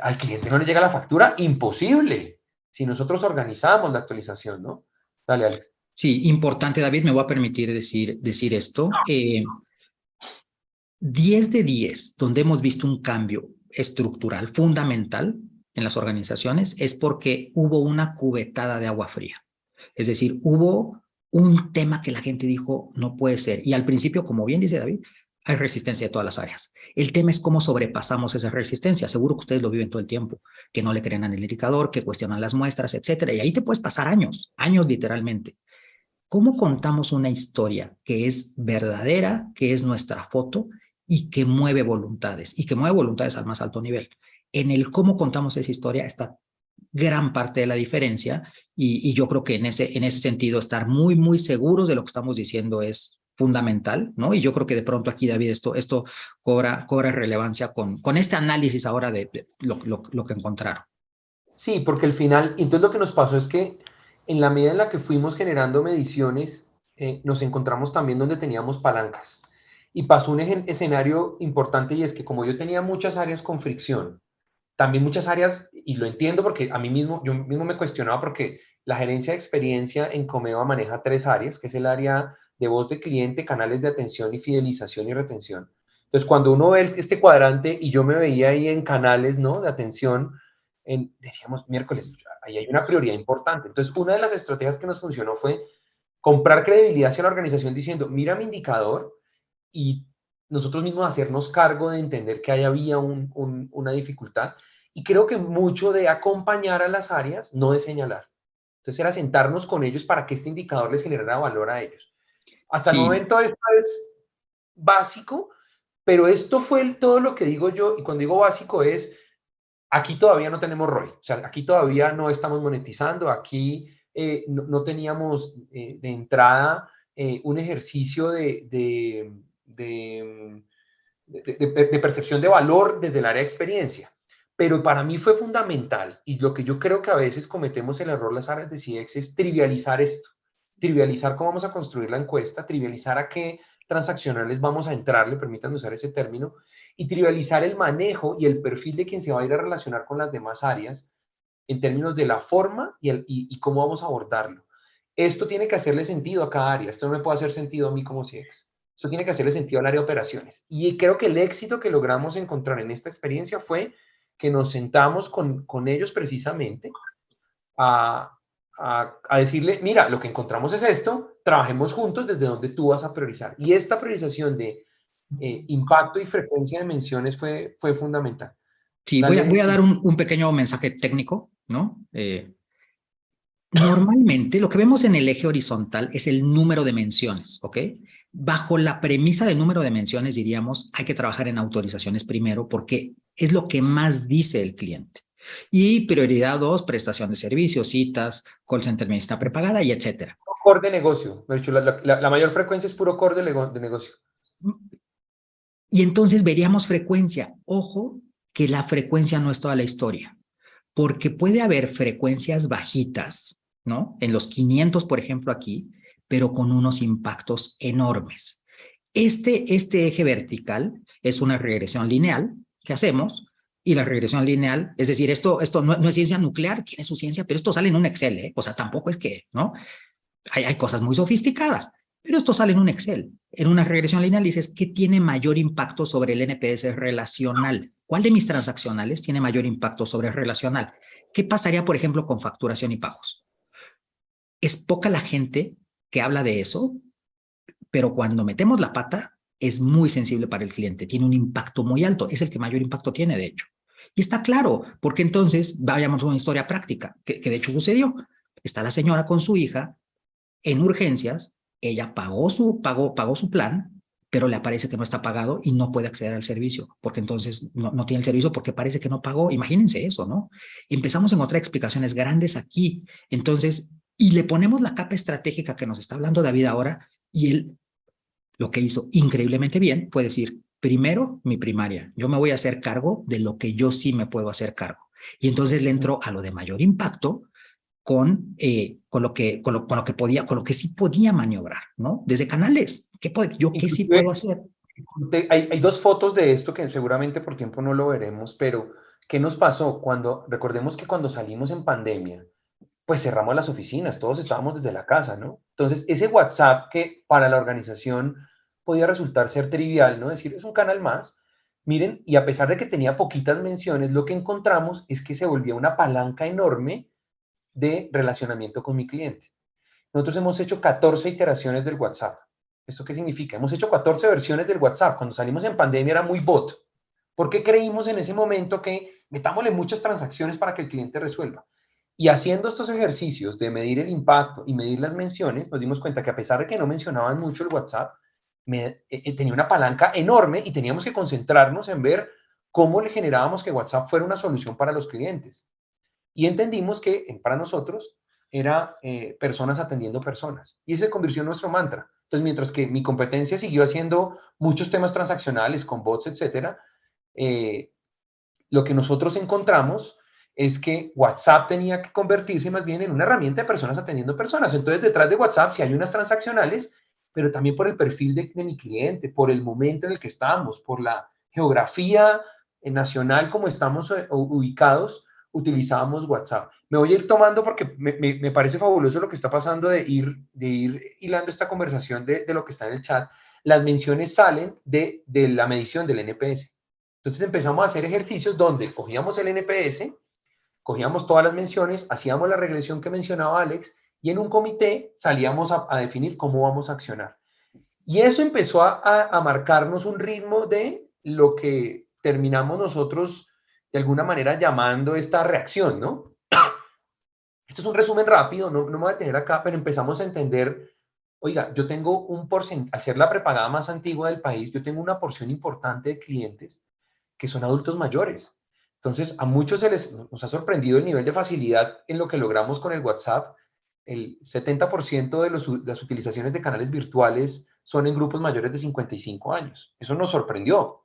al cliente no le llega la factura, imposible, si nosotros organizamos la actualización, ¿no? Dale, Alex. sí, importante, David, me voy a permitir decir esto. 10 de 10, donde hemos visto un cambio estructural fundamental en las organizaciones, es porque hubo una cubetada de agua fría. Es decir, hubo un tema que la gente dijo, no puede ser. Y al principio, como bien dice David, hay resistencia de todas las áreas. El tema es cómo sobrepasamos esa resistencia. Seguro que ustedes lo viven todo el tiempo, que no le creen al indicador, que cuestionan las muestras, etcétera. Y ahí te puedes pasar años, años literalmente. ¿Cómo contamos una historia que es verdadera, que es nuestra foto y que mueve voluntades al más alto nivel? En el cómo contamos esa historia está gran parte de la diferencia y yo creo que en ese sentido estar muy, muy seguros de lo que estamos diciendo es fundamental, ¿no? Y yo creo que de pronto aquí, David, esto cobra relevancia con este análisis ahora de lo que encontraron. Sí, porque al final, entonces lo que nos pasó es que en la medida en la que fuimos generando mediciones, nos encontramos también donde teníamos palancas. Y pasó un escenario importante y es que como yo tenía muchas áreas con fricción, también muchas áreas, y lo entiendo porque yo mismo me cuestionaba porque la gerencia de experiencia en Comeva maneja 3 áreas, que es el área de voz de cliente, canales de atención y fidelización y retención. Entonces, cuando uno ve este cuadrante y yo me veía ahí en canales, ¿no?, de atención, decíamos, miércoles, ahí hay una prioridad importante. Entonces, una de las estrategias que nos funcionó fue comprar credibilidad hacia la organización diciendo, mira mi indicador y nosotros mismos hacernos cargo de entender que ahí había una dificultad. Y creo que mucho de acompañar a las áreas, no de señalar. Entonces era sentarnos con ellos para que este indicador les generara valor a ellos. Hasta el Sí, momento esto es básico, pero esto fue todo lo que digo yo, y cuando digo básico es, aquí todavía no tenemos ROI, o sea, aquí todavía no estamos monetizando, aquí no teníamos de entrada un ejercicio de percepción de valor desde el área de experiencia. Pero para mí fue fundamental, y lo que yo creo que a veces cometemos el error las áreas de CX es trivializar esto, trivializar cómo vamos a construir la encuesta, trivializar a qué transaccionales vamos a entrarle, permítanme usar ese término, y trivializar el manejo y el perfil de quien se va a ir a relacionar con las demás áreas en términos de la forma y cómo vamos a abordarlo. Esto tiene que hacerle sentido a cada área, esto no me puede hacer sentido a mí como CX. Esto tiene que hacerle sentido al área de operaciones. Y creo que el éxito que logramos encontrar en esta experiencia fue que nos sentamos con ellos precisamente a, a decirle, mira, lo que encontramos es esto, trabajemos juntos desde donde tú vas a priorizar. Y esta priorización impacto y frecuencia de menciones fue fundamental. Sí, voy a dar un pequeño mensaje técnico, ¿no? Normalmente lo que vemos en el eje horizontal es el número de menciones, ¿ok? Bajo la premisa del número de menciones diríamos hay que trabajar en autorizaciones primero porque es lo que más dice el cliente. Y prioridad 2, prestación de servicios, citas, call center medicina prepagada y etcétera. Core de negocio. De hecho, la mayor frecuencia es puro core de negocio. Y entonces veríamos frecuencia. Ojo que la frecuencia no es toda la historia, porque puede haber frecuencias bajitas, ¿no? En los 500, por ejemplo, aquí, pero con unos impactos enormes. Este eje vertical es una regresión lineal que hacemos y la regresión lineal, es decir, esto no es ciencia nuclear, tiene su ciencia, pero esto sale en un Excel, ¿eh? O sea, tampoco es que, ¿no? Hay cosas muy sofisticadas, pero esto sale en un Excel. En una regresión lineal dices, ¿qué tiene mayor impacto sobre el NPS relacional? ¿Cuál de mis transaccionales tiene mayor impacto sobre el relacional? ¿Qué pasaría, por ejemplo, con facturación y pagos? Es poca la gente que habla de eso, pero cuando metemos la pata, es muy sensible para el cliente, tiene un impacto muy alto, es el que mayor impacto tiene, de hecho. Y está claro, porque entonces vayamos a una historia práctica, que de hecho sucedió. Está la señora con su hija en urgencias, ella pagó su plan, pero le aparece que no está pagado y no puede acceder al servicio, porque entonces no tiene el servicio porque parece que no pagó. Imagínense eso, ¿no? Empezamos a encontrar explicaciones grandes aquí. Entonces, y le ponemos la capa estratégica que nos está hablando David ahora, y él lo que hizo increíblemente bien fue decir, primero, mi primaria, yo me voy a hacer cargo de lo que yo sí me puedo hacer cargo. Y entonces le entró a lo de mayor impacto, con lo que podía, con lo que sí podía maniobrar, ¿no? Desde canales, yo qué sí Inclusive, puedo hacer? hay dos fotos de esto que seguramente por tiempo no lo veremos, pero ¿qué nos pasó? Recordemos que cuando salimos en pandemia, pues cerramos las oficinas, todos estábamos desde la casa, ¿no? Entonces, ese WhatsApp que para la organización podía resultar ser trivial, ¿no? Decir, es un canal más. Miren, y a pesar de que tenía poquitas menciones, lo que encontramos es que se volvía una palanca enorme de relacionamiento con mi cliente. Nosotros hemos hecho 14 iteraciones del WhatsApp. ¿Esto qué significa? Hemos hecho 14 versiones del WhatsApp. Cuando salimos en pandemia era muy bot. ¿Por qué creímos en ese momento que metámosle muchas transacciones para que el cliente resuelva? Y haciendo estos ejercicios de medir el impacto y medir las menciones, nos dimos cuenta que a pesar de que no mencionaban mucho el WhatsApp, tenía una palanca enorme y teníamos que concentrarnos en ver cómo le generábamos que WhatsApp fuera una solución para los clientes. Y entendimos que para nosotros era personas atendiendo personas. Y ese se convirtió en nuestro mantra. Entonces, mientras que mi competencia siguió haciendo muchos temas transaccionales con bots, etcétera, lo que nosotros encontramos es que WhatsApp tenía que convertirse más bien en una herramienta de personas atendiendo personas. Entonces, detrás de WhatsApp sí hay unas transaccionales, pero también por el perfil de mi cliente, por el momento en el que estamos, por la geografía nacional como estamos ubicados, utilizábamos WhatsApp. Me voy a ir tomando porque me parece fabuloso lo que está pasando de ir hilando esta conversación de lo que está en el chat. Las menciones salen de la medición del NPS. Entonces empezamos a hacer ejercicios donde cogíamos el NPS, cogíamos todas las menciones, hacíamos la regresión que mencionaba Alex y en un comité salíamos a definir cómo vamos a accionar. Y eso empezó a marcarnos un ritmo de lo que terminamos nosotros de alguna manera llamando esta reacción, ¿no? Esto es un resumen rápido, no me voy a tener acá, pero empezamos a entender, oiga, yo tengo un porcentaje, al ser la prepagada más antigua del país, yo tengo una porción importante de clientes que son adultos mayores. Entonces, a muchos nos ha sorprendido el nivel de facilidad en lo que logramos con el WhatsApp. El 70% de las utilizaciones de canales virtuales son en grupos mayores de 55 años. Eso nos sorprendió.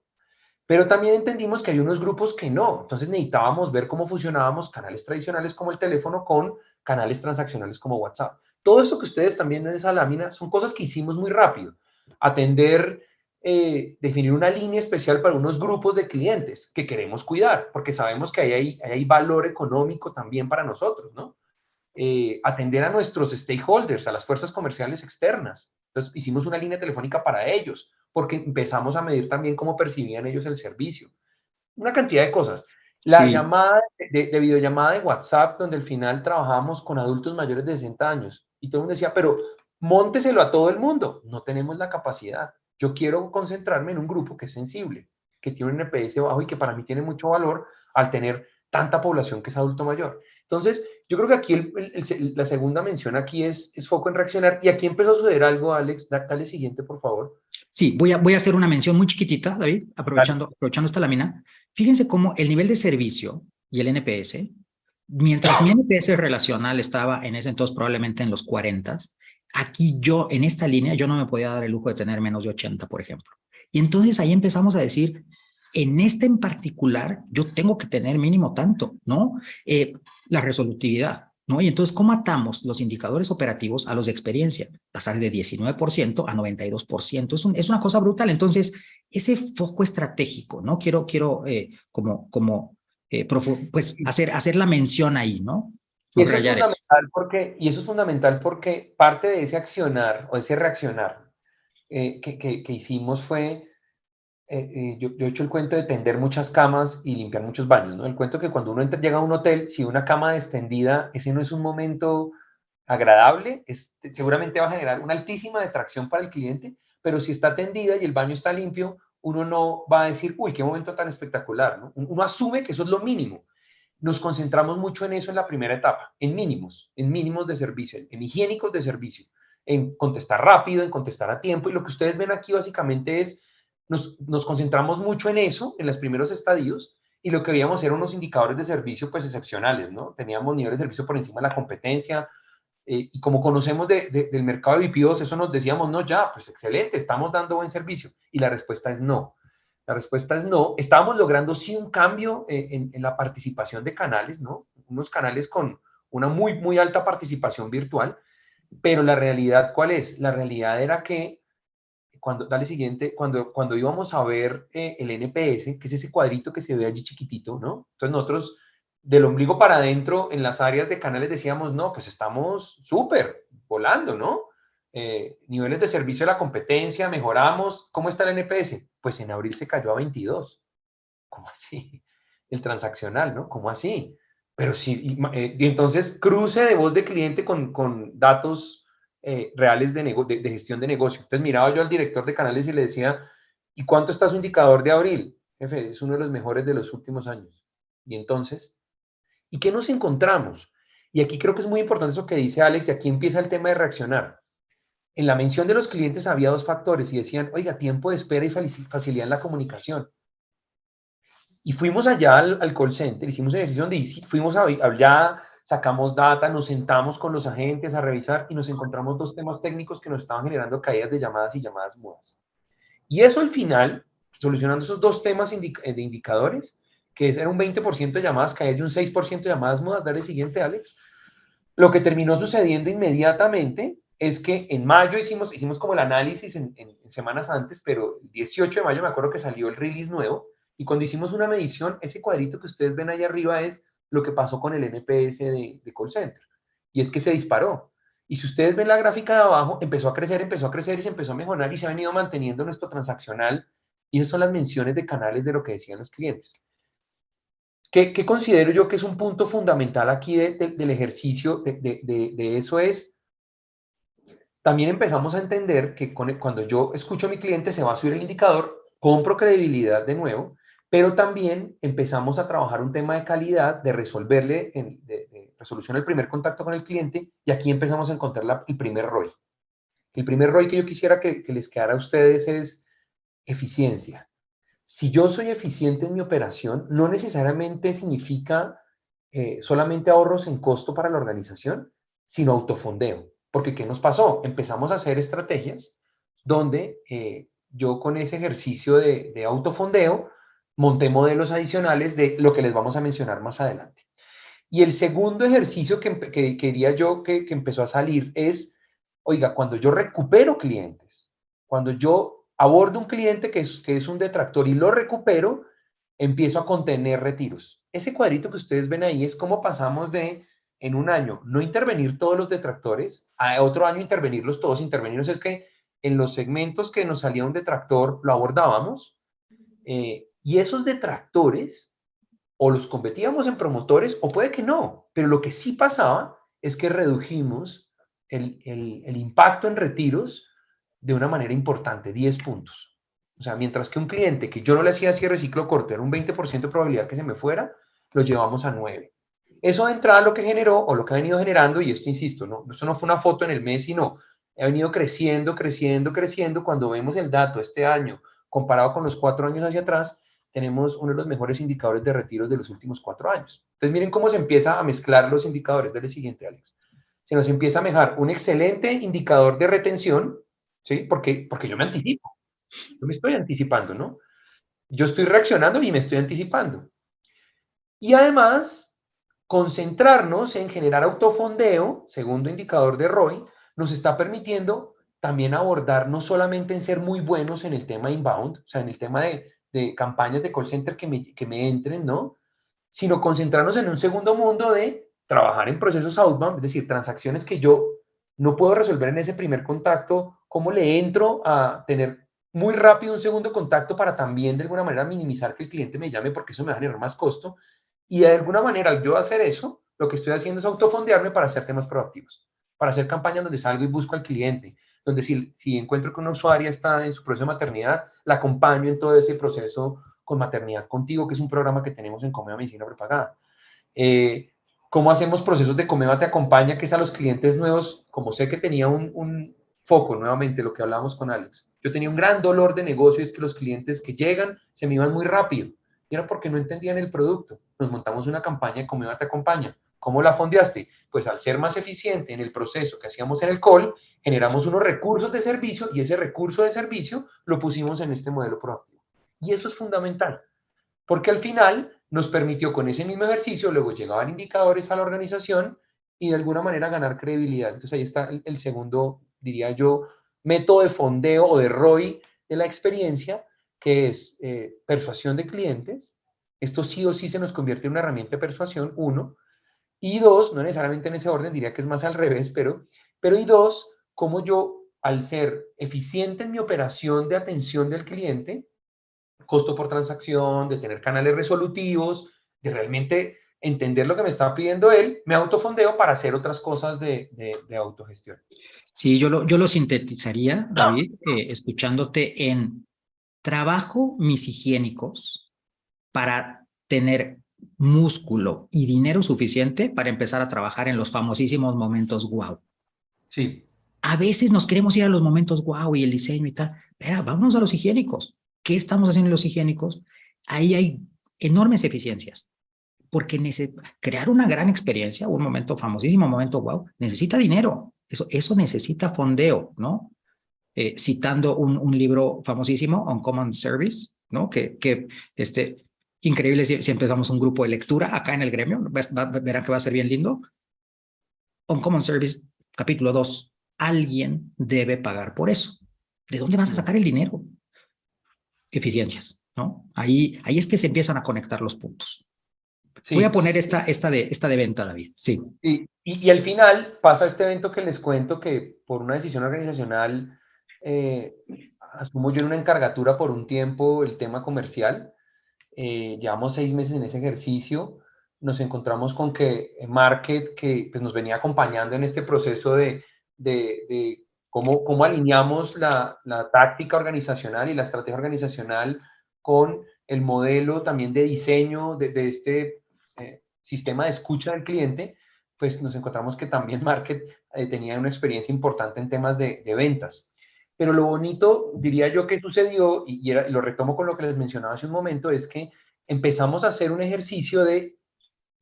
Pero también entendimos que hay unos grupos que no. Entonces necesitábamos ver cómo funcionábamos canales tradicionales como el teléfono con canales transaccionales como WhatsApp. Todo esto que ustedes también en esa lámina son cosas que hicimos muy rápido. Atender, definir una línea especial para unos grupos de clientes que queremos cuidar, porque sabemos que hay valor económico también para nosotros, ¿no? Atender a nuestros stakeholders, a las fuerzas comerciales externas. Entonces hicimos una línea telefónica para ellos, porque empezamos a medir también cómo percibían ellos el servicio. Una cantidad de cosas. La Sí, llamada de videollamada de WhatsApp, donde al final trabajábamos con adultos mayores de 60 años. Y todo el mundo decía, pero mónteselo a todo el mundo. No tenemos la capacidad. Yo quiero concentrarme en un grupo que es sensible, que tiene un NPS bajo y que para mí tiene mucho valor al tener tanta población que es adulto mayor. Entonces, yo creo que aquí la segunda mención aquí es foco en reaccionar. Y aquí empezó a suceder algo, Alex. Dale siguiente, por favor. Sí, voy a hacer una mención muy chiquitita, David, Dale. aprovechando esta lámina. Fíjense cómo el nivel de servicio y el NPS, mientras mi NPS relacional estaba en ese entonces probablemente en los 40, aquí yo, en esta línea, yo no me podía dar el lujo de tener menos de 80, por ejemplo. Y entonces ahí empezamos a decir, en este en particular, yo tengo que tener mínimo tanto, ¿no? La resolutividad. ¿No? Y entonces, ¿cómo atamos los indicadores operativos a los de experiencia? Pasar de 19% a 92%. Es una cosa brutal. Entonces, ese foco estratégico, ¿no? Quiero pues hacer la mención ahí, ¿no? Y eso es Subrayar eso. fundamental porque parte de ese accionar o ese reaccionar que hicimos fue, yo he hecho el cuento de tender muchas camas y limpiar muchos baños, ¿no? El cuento que cuando uno llega a un hotel, si una cama extendida, ese no es un momento agradable, seguramente va a generar una altísima detracción para el cliente, pero si está tendida y el baño está limpio, uno no va a decir, uy, qué momento tan espectacular, ¿no? Uno asume que eso es lo mínimo. Nos concentramos mucho en eso en la primera etapa, en mínimos de servicio, en higiénicos de servicio, en contestar rápido, en contestar a tiempo, y lo que ustedes ven aquí básicamente es, nos concentramos mucho en eso, en los primeros estadios, y lo que veíamos eran unos indicadores de servicio pues excepcionales, ¿no? Teníamos niveles de servicio por encima de la competencia, y como conocemos del mercado de BPOs, eso nos decíamos, no, ya, pues excelente, estamos dando buen servicio. Y la respuesta es no. La respuesta es no. Estábamos logrando sí un cambio en la participación de canales, ¿no? Unos canales con una muy alta participación virtual, pero la realidad, ¿cuál es? La realidad era que dale siguiente, cuando íbamos a ver el NPS, que es ese cuadrito que se ve allí chiquitito, ¿no? Entonces nosotros del ombligo para adentro en las áreas de canales decíamos, no, pues estamos súper volando, ¿no? Niveles de servicio de la competencia, mejoramos. ¿Cómo está el NPS? Pues en abril se cayó a 22. ¿Cómo así? El transaccional, ¿no? ¿Cómo así? Pero sí, y entonces cruce de voz de cliente con datos reales de gestión de negocio. Entonces miraba yo al director de canales y le decía, ¿y cuánto está su indicador de abril? Jefe, es uno de los mejores de los últimos años. Y entonces, ¿y qué nos encontramos? Y aquí creo que es muy importante eso que dice Alex, y aquí empieza el tema de reaccionar. En la mención de los clientes había dos factores y decían, oiga, tiempo de espera y facilidad en la comunicación. Y fuimos allá al call center, hicimos un ejercicio donde fuimos allá, sacamos data, nos sentamos con los agentes a revisar y nos encontramos dos temas técnicos que nos estaban generando caídas de llamadas y llamadas mudas. Y eso al final, solucionando esos dos temas de indicadores, que era un 20% de llamadas caídas y un 6% de llamadas mudas, dale siguiente, Alex, lo que terminó sucediendo inmediatamente es que en mayo hicimos como el análisis en semanas antes, pero el 18 de mayo me acuerdo que salió el release nuevo, y cuando hicimos una medición, ese cuadrito que ustedes ven ahí arriba es lo que pasó con el NPS de call center, y es que se disparó. Y si ustedes ven la gráfica de abajo, empezó a crecer y se empezó a mejorar y se ha venido manteniendo nuestro transaccional, y esas son las menciones de canales de lo que decían los clientes. ¿Qué considero yo que es un punto fundamental aquí del ejercicio de eso es, también empezamos a entender que cuando yo escucho a mi cliente se va a subir el indicador, compro credibilidad de nuevo, pero también empezamos a trabajar un tema de calidad, de resolverle, de resolución del primer contacto con el cliente, y aquí empezamos a encontrar el primer ROI. El primer ROI que yo quisiera que les quedara a ustedes es eficiencia. Si yo soy eficiente en mi operación, no necesariamente significa solamente ahorros en costo para la organización, sino autofondeo. Porque ¿qué nos pasó? Empezamos a hacer estrategias donde yo con ese ejercicio de autofondeo monté modelos adicionales de lo que les vamos a mencionar más adelante. Y el segundo ejercicio que quería yo que empezó a salir es, oiga, cuando yo recupero clientes, cuando yo abordo un cliente que es un detractor y lo recupero, empiezo a contener retiros. Ese cuadrito que ustedes ven ahí es cómo pasamos de, en un año, no intervenir todos los detractores, a otro año intervenirlos todos. Intervenirlos es que en los segmentos que nos salía un detractor lo abordábamos, y esos detractores o los convertíamos en promotores o puede que no, pero lo que sí pasaba es que redujimos el impacto en retiros de una manera importante, 10 puntos. O sea, mientras que un cliente que yo no le hacía cierre de ciclo corto, era un 20% de probabilidad que se me fuera, lo llevamos a 9. Eso de entrada lo que generó, o lo que ha venido generando, y esto insisto, no, eso no fue una foto en el mes, sino ha venido creciendo, creciendo, creciendo. Cuando vemos el dato este año, comparado con los 4 años hacia atrás, tenemos uno de los mejores indicadores de retiros de los últimos 4 años. Entonces miren cómo se empieza a mezclar los indicadores del siguiente, Alex. Se nos empieza a mejorar un excelente indicador de retención, ¿sí? Porque yo me anticipo, yo me estoy anticipando, ¿no? Yo estoy reaccionando y me estoy anticipando. Y además, concentrarnos en generar autofondeo, segundo indicador de ROI, nos está permitiendo también abordar no solamente en ser muy buenos en el tema inbound, o sea, en el tema de campañas de call center que me entren, ¿no? Sino concentrarnos en un segundo mundo de trabajar en procesos outbound, es decir, transacciones que yo no puedo resolver en ese primer contacto, cómo le entro a tener muy rápido un segundo contacto para también de alguna manera minimizar que el cliente me llame porque eso me va a generar más costo. Y de alguna manera, al yo hacer eso, lo que estoy haciendo es autofondearme para hacer temas proactivos, para hacer campañas donde salgo y busco al cliente, donde si encuentro que una usuaria está en su proceso de maternidad, la acompaño en todo ese proceso con Maternidad Contigo, que es un programa que tenemos en Comeva Medicina Prepagada. ¿Cómo hacemos procesos de Comeva Te Acompaña, que es a los clientes nuevos? Como sé que tenía un foco, nuevamente, lo que hablábamos con Alex. Yo tenía un gran dolor de negocio, es que los clientes que llegan se me iban muy rápido. Y era porque no entendían el producto. Nos montamos una campaña de Comeva Te Acompaña. ¿Cómo la fondeaste? Pues al ser más eficiente en el proceso que hacíamos en el call, generamos unos recursos de servicio y ese recurso de servicio lo pusimos en este modelo proactivo. Y eso es fundamental, porque al final nos permitió con ese mismo ejercicio, luego llegaban indicadores a la organización y de alguna manera ganar credibilidad. Entonces ahí está el segundo, diría yo, método de fondeo o de ROI de la experiencia, que es persuasión de clientes. Esto sí o sí se nos convierte en una herramienta de persuasión, uno. Y dos, no necesariamente en ese orden, diría que es más al revés, pero y dos, cómo yo, al ser eficiente en mi operación de atención del cliente, costo por transacción, de tener canales resolutivos, de realmente entender lo que me está pidiendo él, me autofondeo para hacer otras cosas de autogestión. Sí, yo lo sintetizaría, David, escuchándote en trabajo mis higiénicos para tener músculo y dinero suficiente para empezar a trabajar en los famosísimos momentos wow. Sí. A veces nos queremos ir a los momentos wow y el diseño y tal. Espera, vámonos a los higiénicos. ¿Qué estamos haciendo en los higiénicos? Ahí hay enormes eficiencias, porque crear una gran experiencia, un momento famosísimo, momento wow, necesita dinero. Eso necesita fondeo, ¿no? Citando un libro famosísimo, On Common Service, ¿no? Increíble si empezamos un grupo de lectura acá en el gremio, verán que va a ser bien lindo. On Common Service, capítulo 2, alguien debe pagar por eso. ¿De dónde vas a sacar el dinero? Eficiencias, ¿no? Ahí es que se empiezan a conectar los puntos. Sí. Voy a poner esta de venta, David. Sí. Y al final pasa este evento que les cuento que por una decisión organizacional asumo yo en una encargatura por un tiempo el tema comercial. Llevamos 6 meses en ese ejercicio. Nos encontramos con que Market, que pues, nos venía acompañando en este proceso de cómo alineamos la táctica organizacional y la estrategia organizacional con el modelo también de diseño de este sistema de escucha del cliente, pues nos encontramos que también Market tenía una experiencia importante en temas de ventas. Pero lo bonito, diría yo, que sucedió, y lo retomo con lo que les mencionaba hace un momento, es que empezamos a hacer un ejercicio de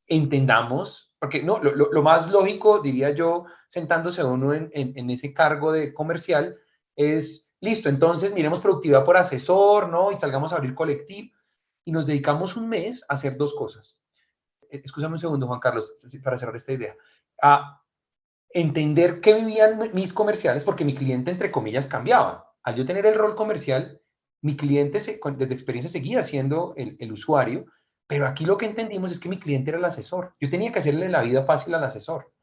entendamos, porque no, lo más lógico, diría yo, sentándose uno en ese cargo de comercial, es, listo, entonces miremos productividad por asesor, ¿no? Y salgamos a abrir colectivo, y nos dedicamos un mes a hacer dos cosas. Escúchame un segundo, Juan Carlos, para cerrar esta idea. A entender qué vivían mis comerciales, porque mi cliente, entre comillas, cambiaba. Al yo tener el rol comercial, mi cliente desde experiencia seguía siendo el usuario, pero aquí lo que entendimos es que mi cliente era el asesor. Yo tenía que hacerle la vida fácil al asesor.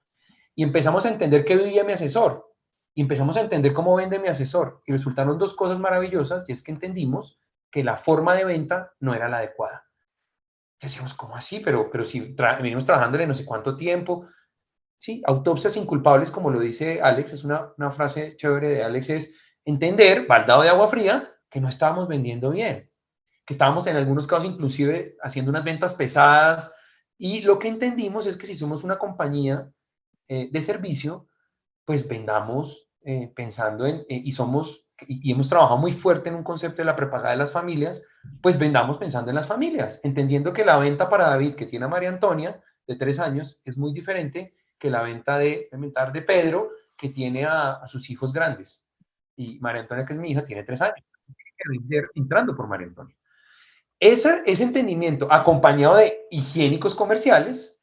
Y empezamos a entender qué vivía mi asesor. Y empezamos a entender cómo vende mi asesor. Y resultaron dos cosas maravillosas, y es que entendimos que la forma de venta no era la adecuada. Decimos, ¿cómo así? Pero si venimos trabajándole no sé cuánto tiempo. Sí, autopsias inculpables, como lo dice Alex, es una frase chévere de Alex, es entender, baldado de agua fría, que no estábamos vendiendo bien, que estábamos en algunos casos inclusive haciendo unas ventas pesadas, y lo que entendimos es que si somos una compañía de servicio, pues vendamos pensando y hemos trabajado muy fuerte en un concepto de la prepagada de las familias, pues vendamos pensando en las familias, entendiendo que la venta para David, que tiene a María Antonia, de 3 años, es muy diferente que la venta de Pedro, que tiene a sus hijos grandes. Y María Antonia, que es mi hija, tiene 3 años. Tiene que entrando por María Antonia. Ese entendimiento, acompañado de higiénicos comerciales,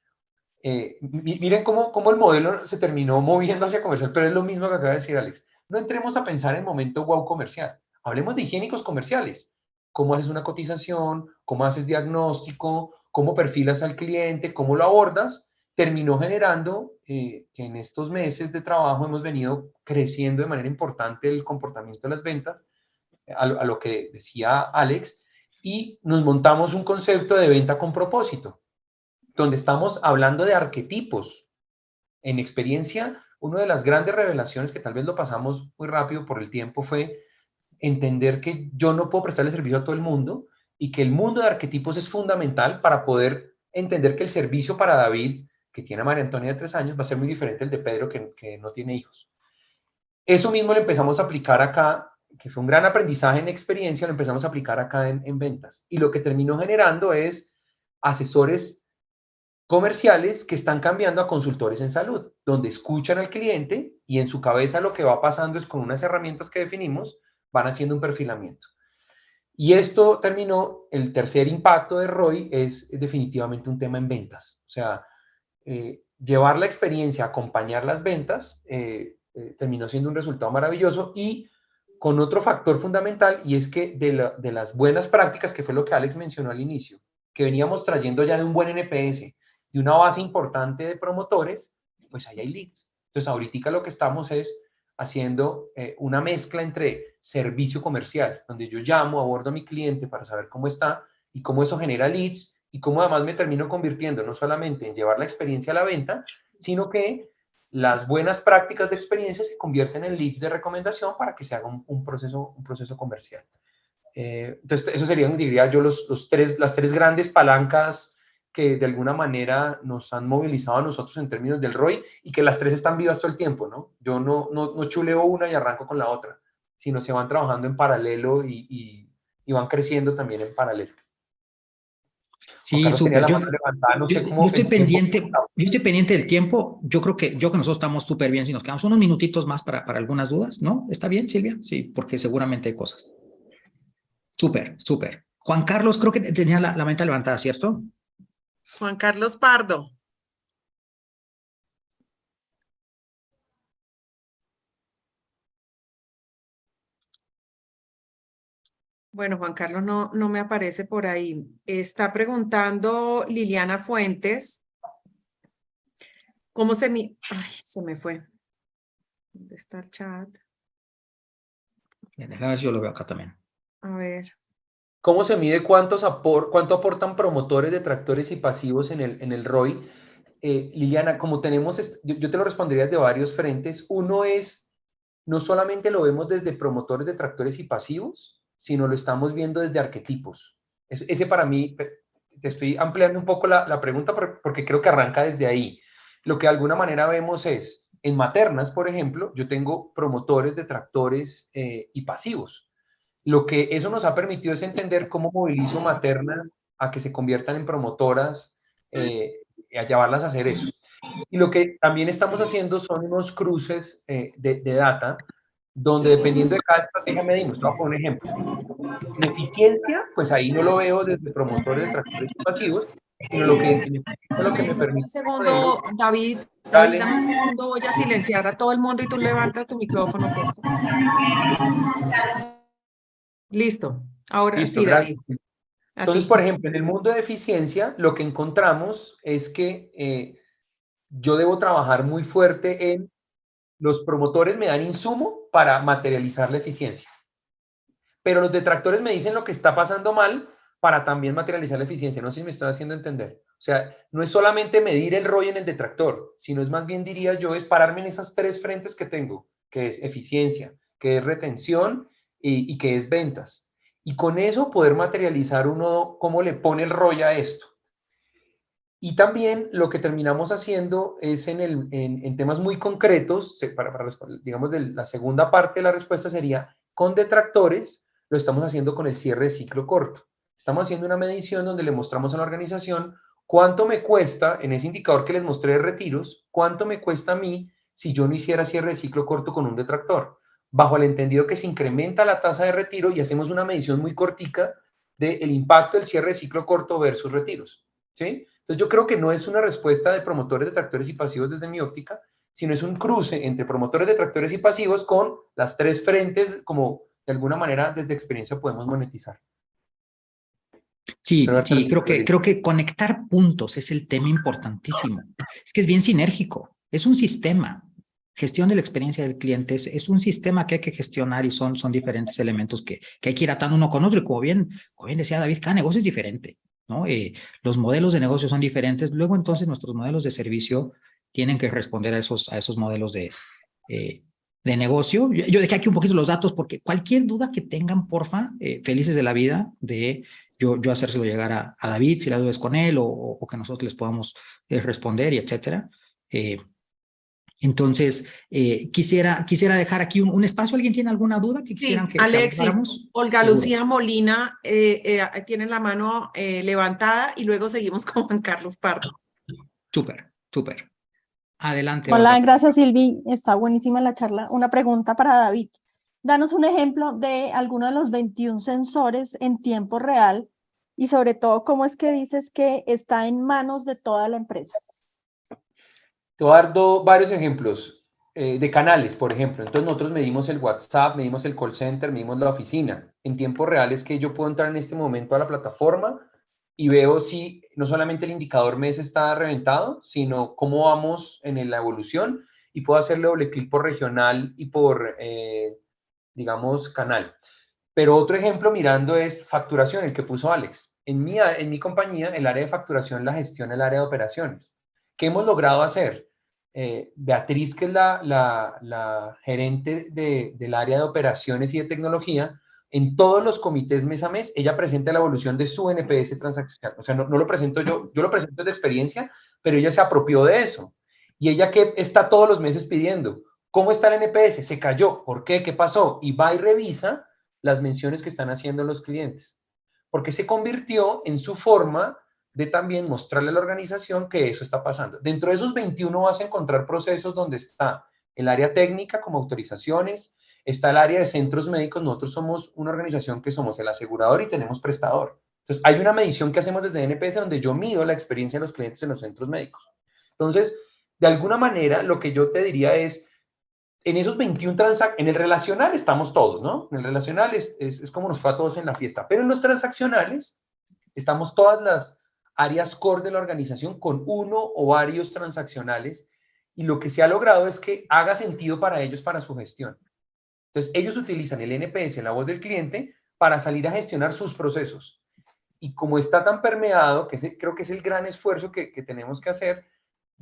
miren cómo el modelo se terminó moviendo hacia comercial, pero es lo mismo que acaba de decir Alex. No entremos a pensar en momento wow comercial. Hablemos de higiénicos comerciales. Cómo haces una cotización, cómo haces diagnóstico, cómo perfilas al cliente, cómo lo abordas. Terminó generando que en estos meses de trabajo hemos venido creciendo de manera importante el comportamiento de las ventas, a lo que decía Alex, y nos montamos un concepto de venta con propósito, donde estamos hablando de arquetipos. En experiencia, una de las grandes revelaciones, que tal vez lo pasamos muy rápido por el tiempo, fue entender que yo no puedo prestarle servicio a todo el mundo y que el mundo de arquetipos es fundamental para poder entender que el servicio para David, que tiene a María Antonia de 3 años, va a ser muy diferente al de Pedro, que no tiene hijos. Eso mismo lo empezamos a aplicar acá, que fue un gran aprendizaje en experiencia, lo empezamos a aplicar acá en ventas. Y lo que terminó generando es asesores comerciales que están cambiando a consultores en salud, donde escuchan al cliente y en su cabeza lo que va pasando es con unas herramientas que definimos, van haciendo un perfilamiento. Y esto terminó, el tercer impacto de ROI es definitivamente un tema en ventas. O sea, llevar la experiencia, acompañar las ventas, terminó siendo un resultado maravilloso y con otro factor fundamental, y es que de las buenas prácticas, que fue lo que Alex mencionó al inicio, que veníamos trayendo ya de un buen NPS, de una base importante de promotores, pues ahí hay leads. Entonces ahorita lo que estamos es haciendo una mezcla entre servicio comercial, donde yo llamo, abordo a mi cliente para saber cómo está y cómo eso genera leads y cómo además me termino convirtiendo no solamente en llevar la experiencia a la venta, sino que las buenas prácticas de experiencia se convierten en leads de recomendación para que se haga un proceso comercial. Entonces, eso serían, diría yo, las tres grandes palancas que de alguna manera nos han movilizado a nosotros en términos del ROI y que las tres están vivas todo el tiempo, ¿no? Yo no chuleo una y arranco con la otra, sino se van trabajando en paralelo y van creciendo también en paralelo. Juan Sí, Carlos tenía súper. la mano levantada, no sé cómo Estoy el tiempo. pendiente, yo estoy pendiente del tiempo. Yo creo que nosotros estamos súper bien si nos quedamos unos minutitos más para algunas dudas, ¿no? ¿Está bien, Silvia? Sí, porque seguramente hay cosas. Súper, súper. Juan Carlos, creo que tenía la manita levantada, ¿cierto? Juan Carlos Pardo. Bueno, Juan Carlos no me aparece por ahí. Está preguntando Liliana Fuentes, ¿cómo se me... Ay, se me fue. ¿Dónde está el chat? Déjame ver si yo lo veo acá también. A ver. ¿Cómo se mide cuánto aportan promotores de tractores y pasivos en el ROI? Liliana, como tenemos, yo te lo respondería de varios frentes. Uno es, no solamente lo vemos desde promotores de tractores y pasivos, sino lo estamos viendo desde arquetipos. Ese para mí, te estoy ampliando un poco la pregunta porque creo que arranca desde ahí. Lo que de alguna manera vemos es, en maternas, por ejemplo, yo tengo promotores de tractores y pasivos. Lo que eso nos ha permitido es entender cómo movilizo maternas a que se conviertan en promotoras, a llevarlas a hacer eso. Y lo que también estamos haciendo son unos cruces de data, donde dependiendo de cada estrategia medimos. Te voy a poner un ejemplo. En eficiencia, pues ahí no lo veo desde promotores de tractores pasivos, sino lo que en eficiencia lo que me Un permite el modelo. segundo, David, Dale. dame un segundo, voy a silenciar a todo el mundo y tú levantas tu micrófono, por favor. Listo. Ahora Listo, sí, David, gracias. a Entonces, ti. por ejemplo, en el mundo de eficiencia, lo que encontramos es que yo debo trabajar muy fuerte en los promotores me dan insumo para materializar la eficiencia, pero los detractores me dicen lo que está pasando mal para también materializar la eficiencia. No sé si me estoy haciendo entender. O sea, no es solamente medir el ROI en el detractor, sino es más bien, diría yo, es pararme en esas tres frentes que tengo, que es eficiencia, qué es retención y qué es ventas. Y con eso poder materializar uno cómo le pone el ROI a esto. Y también lo que terminamos haciendo es en temas muy concretos, digamos, la segunda parte de la respuesta sería, con detractores, lo estamos haciendo con el cierre de ciclo corto. Estamos haciendo una medición donde le mostramos a la organización cuánto me cuesta, en ese indicador que les mostré de retiros, cuánto me cuesta a mí si yo no hiciera cierre de ciclo corto con un detractor, bajo el entendido que se incrementa la tasa de retiro y hacemos una medición muy cortica del impacto del cierre de ciclo corto versus retiros, ¿sí? Entonces yo creo que no es una respuesta de promotores de tractores y pasivos desde mi óptica, sino es un cruce entre promotores de tractores y pasivos con las tres frentes, como de alguna manera desde experiencia podemos monetizar. Sí, sí, creo que conectar puntos es el tema importantísimo. Es que es bien sinérgico, es un sistema. Gestión de la experiencia del cliente es un sistema que hay que gestionar y son diferentes elementos que hay que ir atando uno con otro. Y como bien decía David, cada negocio es diferente, ¿no? Los modelos de negocio son diferentes. Luego, entonces, nuestros modelos de servicio tienen que responder a esos modelos de negocio. Yo dejé aquí un poquito los datos porque cualquier duda que tengan, porfa, felices de la vida de yo hacérselo llegar a David si la duda es con él o que nosotros les podamos responder y etcétera. Entonces, quisiera dejar aquí un espacio. ¿Alguien tiene alguna duda que quisieran que Alexis, Olga Seguro. Lucía Molina tiene la mano levantada y luego seguimos con Juan Carlos Pardo. Súper. Adelante. Hola, Olga. gracias Silvi, está buenísima la charla. Una pregunta para David. Danos un ejemplo de alguno de los 21 sensores en tiempo real y sobre todo cómo es que dices que está en manos de toda la empresa. Te voy a dar varios ejemplos de canales, por ejemplo. Entonces nosotros medimos el WhatsApp, medimos el call center, medimos la oficina. En tiempo real es que yo puedo entrar en este momento a la plataforma y veo si no solamente el indicador mes está reventado, sino cómo vamos en la evolución y puedo hacerle doble clic por regional y por, digamos, canal. Pero otro ejemplo mirando es facturación, el que puso Alex. En mi compañía, el área de facturación la gestiona el área de operaciones. ¿Qué hemos logrado hacer? Beatriz, que es la gerente del área de operaciones y de tecnología, en todos los comités mes a mes, ella presenta la evolución de su NPS transaccional. O sea, no lo presento yo lo presento de experiencia, pero ella se apropió de eso. Y ella que está todos los meses pidiendo, ¿cómo está el NPS? ¿Se cayó? ¿Por qué? ¿Qué pasó? Y va y revisa las menciones que están haciendo los clientes. Porque se convirtió en su forma de también mostrarle a la organización que eso está pasando. Dentro de esos 21 vas a encontrar procesos donde está el área técnica como autorizaciones, está el área de centros médicos. Nosotros somos una organización que somos el asegurador y tenemos prestador. Entonces, hay una medición que hacemos desde NPS donde yo mido la experiencia de los clientes en los centros médicos. Entonces, de alguna manera, lo que yo te diría es, en esos 21 en el relacional estamos todos, ¿no? En el relacional es como nos fue a todos en la fiesta, pero en los transaccionales estamos todas las áreas core de la organización con uno o varios transaccionales y lo que se ha logrado es que haga sentido para ellos, para su gestión. Entonces, ellos utilizan el NPS, la voz del cliente, para salir a gestionar sus procesos. Y como está tan permeado, creo que es el gran esfuerzo que tenemos que hacer,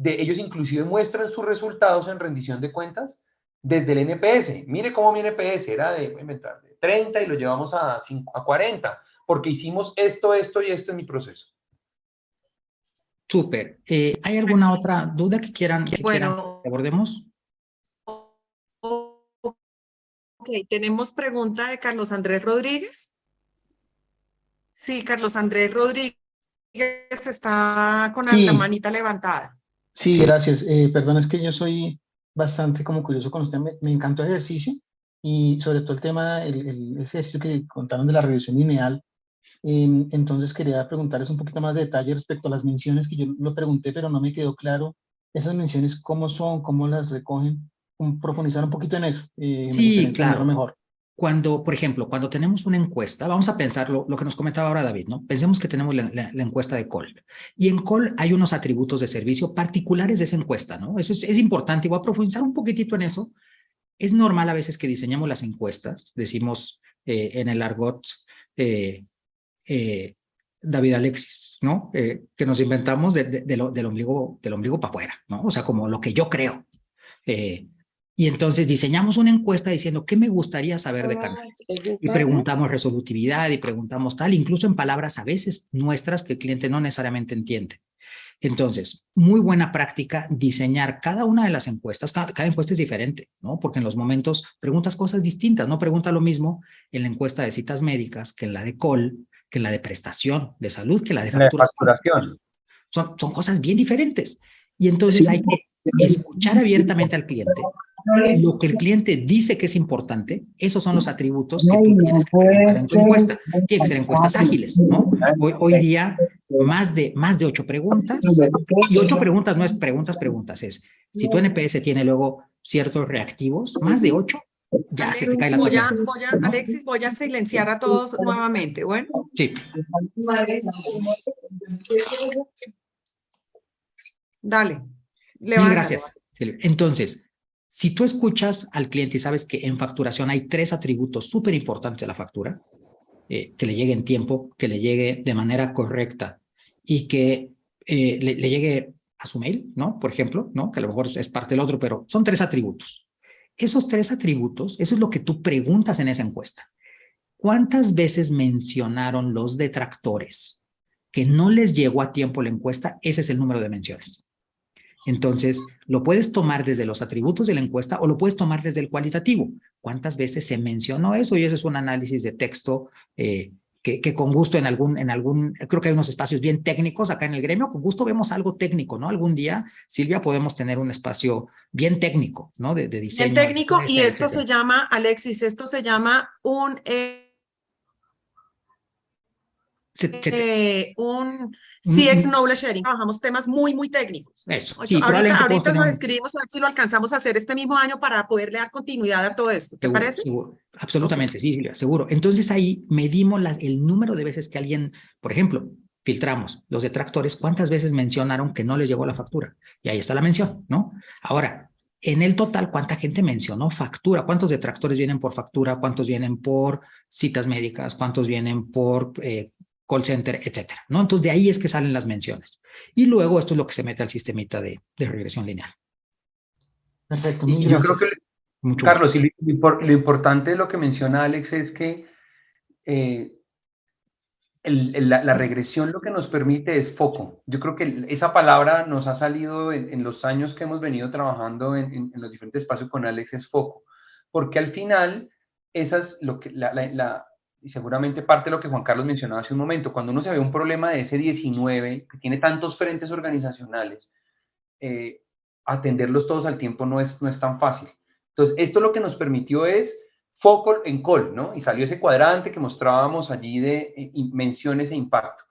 ellos inclusive muestran sus resultados en rendición de cuentas desde el NPS. Mire cómo mi NPS era de 30 y lo llevamos a 40, porque hicimos esto y esto en mi proceso. Súper. ¿Hay alguna otra duda que quieran que abordemos? Ok, tenemos pregunta de Carlos Andrés Rodríguez. Sí, Carlos Andrés Rodríguez está con la manita levantada. Sí, gracias. Perdón, es que yo soy bastante como curioso con usted. Me encantó el ejercicio y sobre todo el tema, ese ejercicio que contaron de la revisión lineal. Entonces quería preguntarles un poquito más de detalle respecto a las menciones que yo lo pregunté, pero no me quedó claro esas menciones, cómo son, cómo las recogen, profundizar un poquito en eso. Sí, claro. Mejor. Por ejemplo, cuando tenemos una encuesta, vamos a pensar lo que nos comentaba ahora David, ¿no? Pensemos que tenemos la encuesta de Call. Y en Call hay unos atributos de servicio particulares de esa encuesta, ¿no? Eso es importante y voy a profundizar un poquitito en eso. Es normal a veces que diseñemos las encuestas, decimos en el argot David Alexis, ¿no? Que nos inventamos del ombligo para afuera, ¿no? O sea, como lo que yo creo. Y entonces diseñamos una encuesta diciendo, ¿qué me gustaría saber de Canales? Y preguntamos resolutividad y preguntamos tal, incluso en palabras a veces nuestras que el cliente no necesariamente entiende. Entonces, muy buena práctica diseñar cada una de las encuestas. Cada encuesta es diferente, ¿no? Porque en los momentos preguntas cosas distintas. No pregunta lo mismo en la encuesta de citas médicas que en la de call, que en la de prestación de salud, que en la de facturación. Son cosas bien diferentes. Y entonces hay que escuchar abiertamente al cliente. Lo que el cliente dice que es importante, esos son los atributos que tú tienes que presentar en tu encuesta. Tienen que ser encuestas ágiles, ¿no? Hoy día, más de 8 preguntas, y 8 preguntas no es preguntas, es si tu NPS tiene luego ciertos reactivos, más de 8, ya se te cae la tasa. Alexis, voy a silenciar a todos nuevamente, ¿bueno? Sí. Dale. Mil gracias, Silvia. Entonces, si tú escuchas al cliente y sabes que en facturación hay 3 atributos súper importantes de la factura, que le llegue en tiempo, que le llegue de manera correcta y que le llegue a su mail, ¿no? Por ejemplo, ¿no? Que a lo mejor es parte del otro, pero son 3 atributos. Esos 3 atributos, eso es lo que tú preguntas en esa encuesta. ¿Cuántas veces mencionaron los detractores que no les llegó a tiempo la encuesta? Ese es el número de menciones. Entonces, lo puedes tomar desde los atributos de la encuesta o lo puedes tomar desde el cualitativo. ¿Cuántas veces se mencionó eso? Y eso es un análisis de texto que con gusto en algún, creo que hay unos espacios bien técnicos acá en el gremio, con gusto vemos algo técnico, ¿no? Algún día, Silvia, podemos tener un espacio bien técnico, ¿no? De diseño. Bien técnico, y esto se llama, Alexis, esto se llama un CX Knowledge Sharing. Trabajamos temas muy técnicos. Eso. Sí, ahorita nos escribimos a ver si lo alcanzamos a hacer este mismo año para poderle dar continuidad a todo esto. ¿Te parece? Seguro. Absolutamente, okay. Sí, Silvia, seguro. Entonces ahí medimos el número de veces que alguien, por ejemplo, filtramos los detractores, cuántas veces mencionaron que no les llegó la factura. Y ahí está la mención, ¿no? Ahora, en el total, ¿cuánta gente mencionó factura? ¿Cuántos detractores vienen por factura? ¿Cuántos vienen por citas médicas? ¿Cuántos vienen por call center, etcétera, ¿no? Entonces, de ahí es que salen las menciones. Y luego esto es lo que se mete al sistemita de regresión lineal. Perfecto. Y yo creo que, Carlos, y lo importante de lo que menciona Alex es que la regresión lo que nos permite es foco. Yo creo que esa palabra nos ha salido en los años que hemos venido trabajando en los diferentes espacios con Alex, es foco. Porque al final, esas lo que y seguramente parte de lo que Juan Carlos mencionaba hace un momento, cuando uno se ve un problema de ese 19, que tiene tantos frentes organizacionales, atenderlos todos al tiempo no es tan fácil. Entonces, esto lo que nos permitió es foco en call, ¿no? Y salió ese cuadrante que mostrábamos allí de menciones e impacto.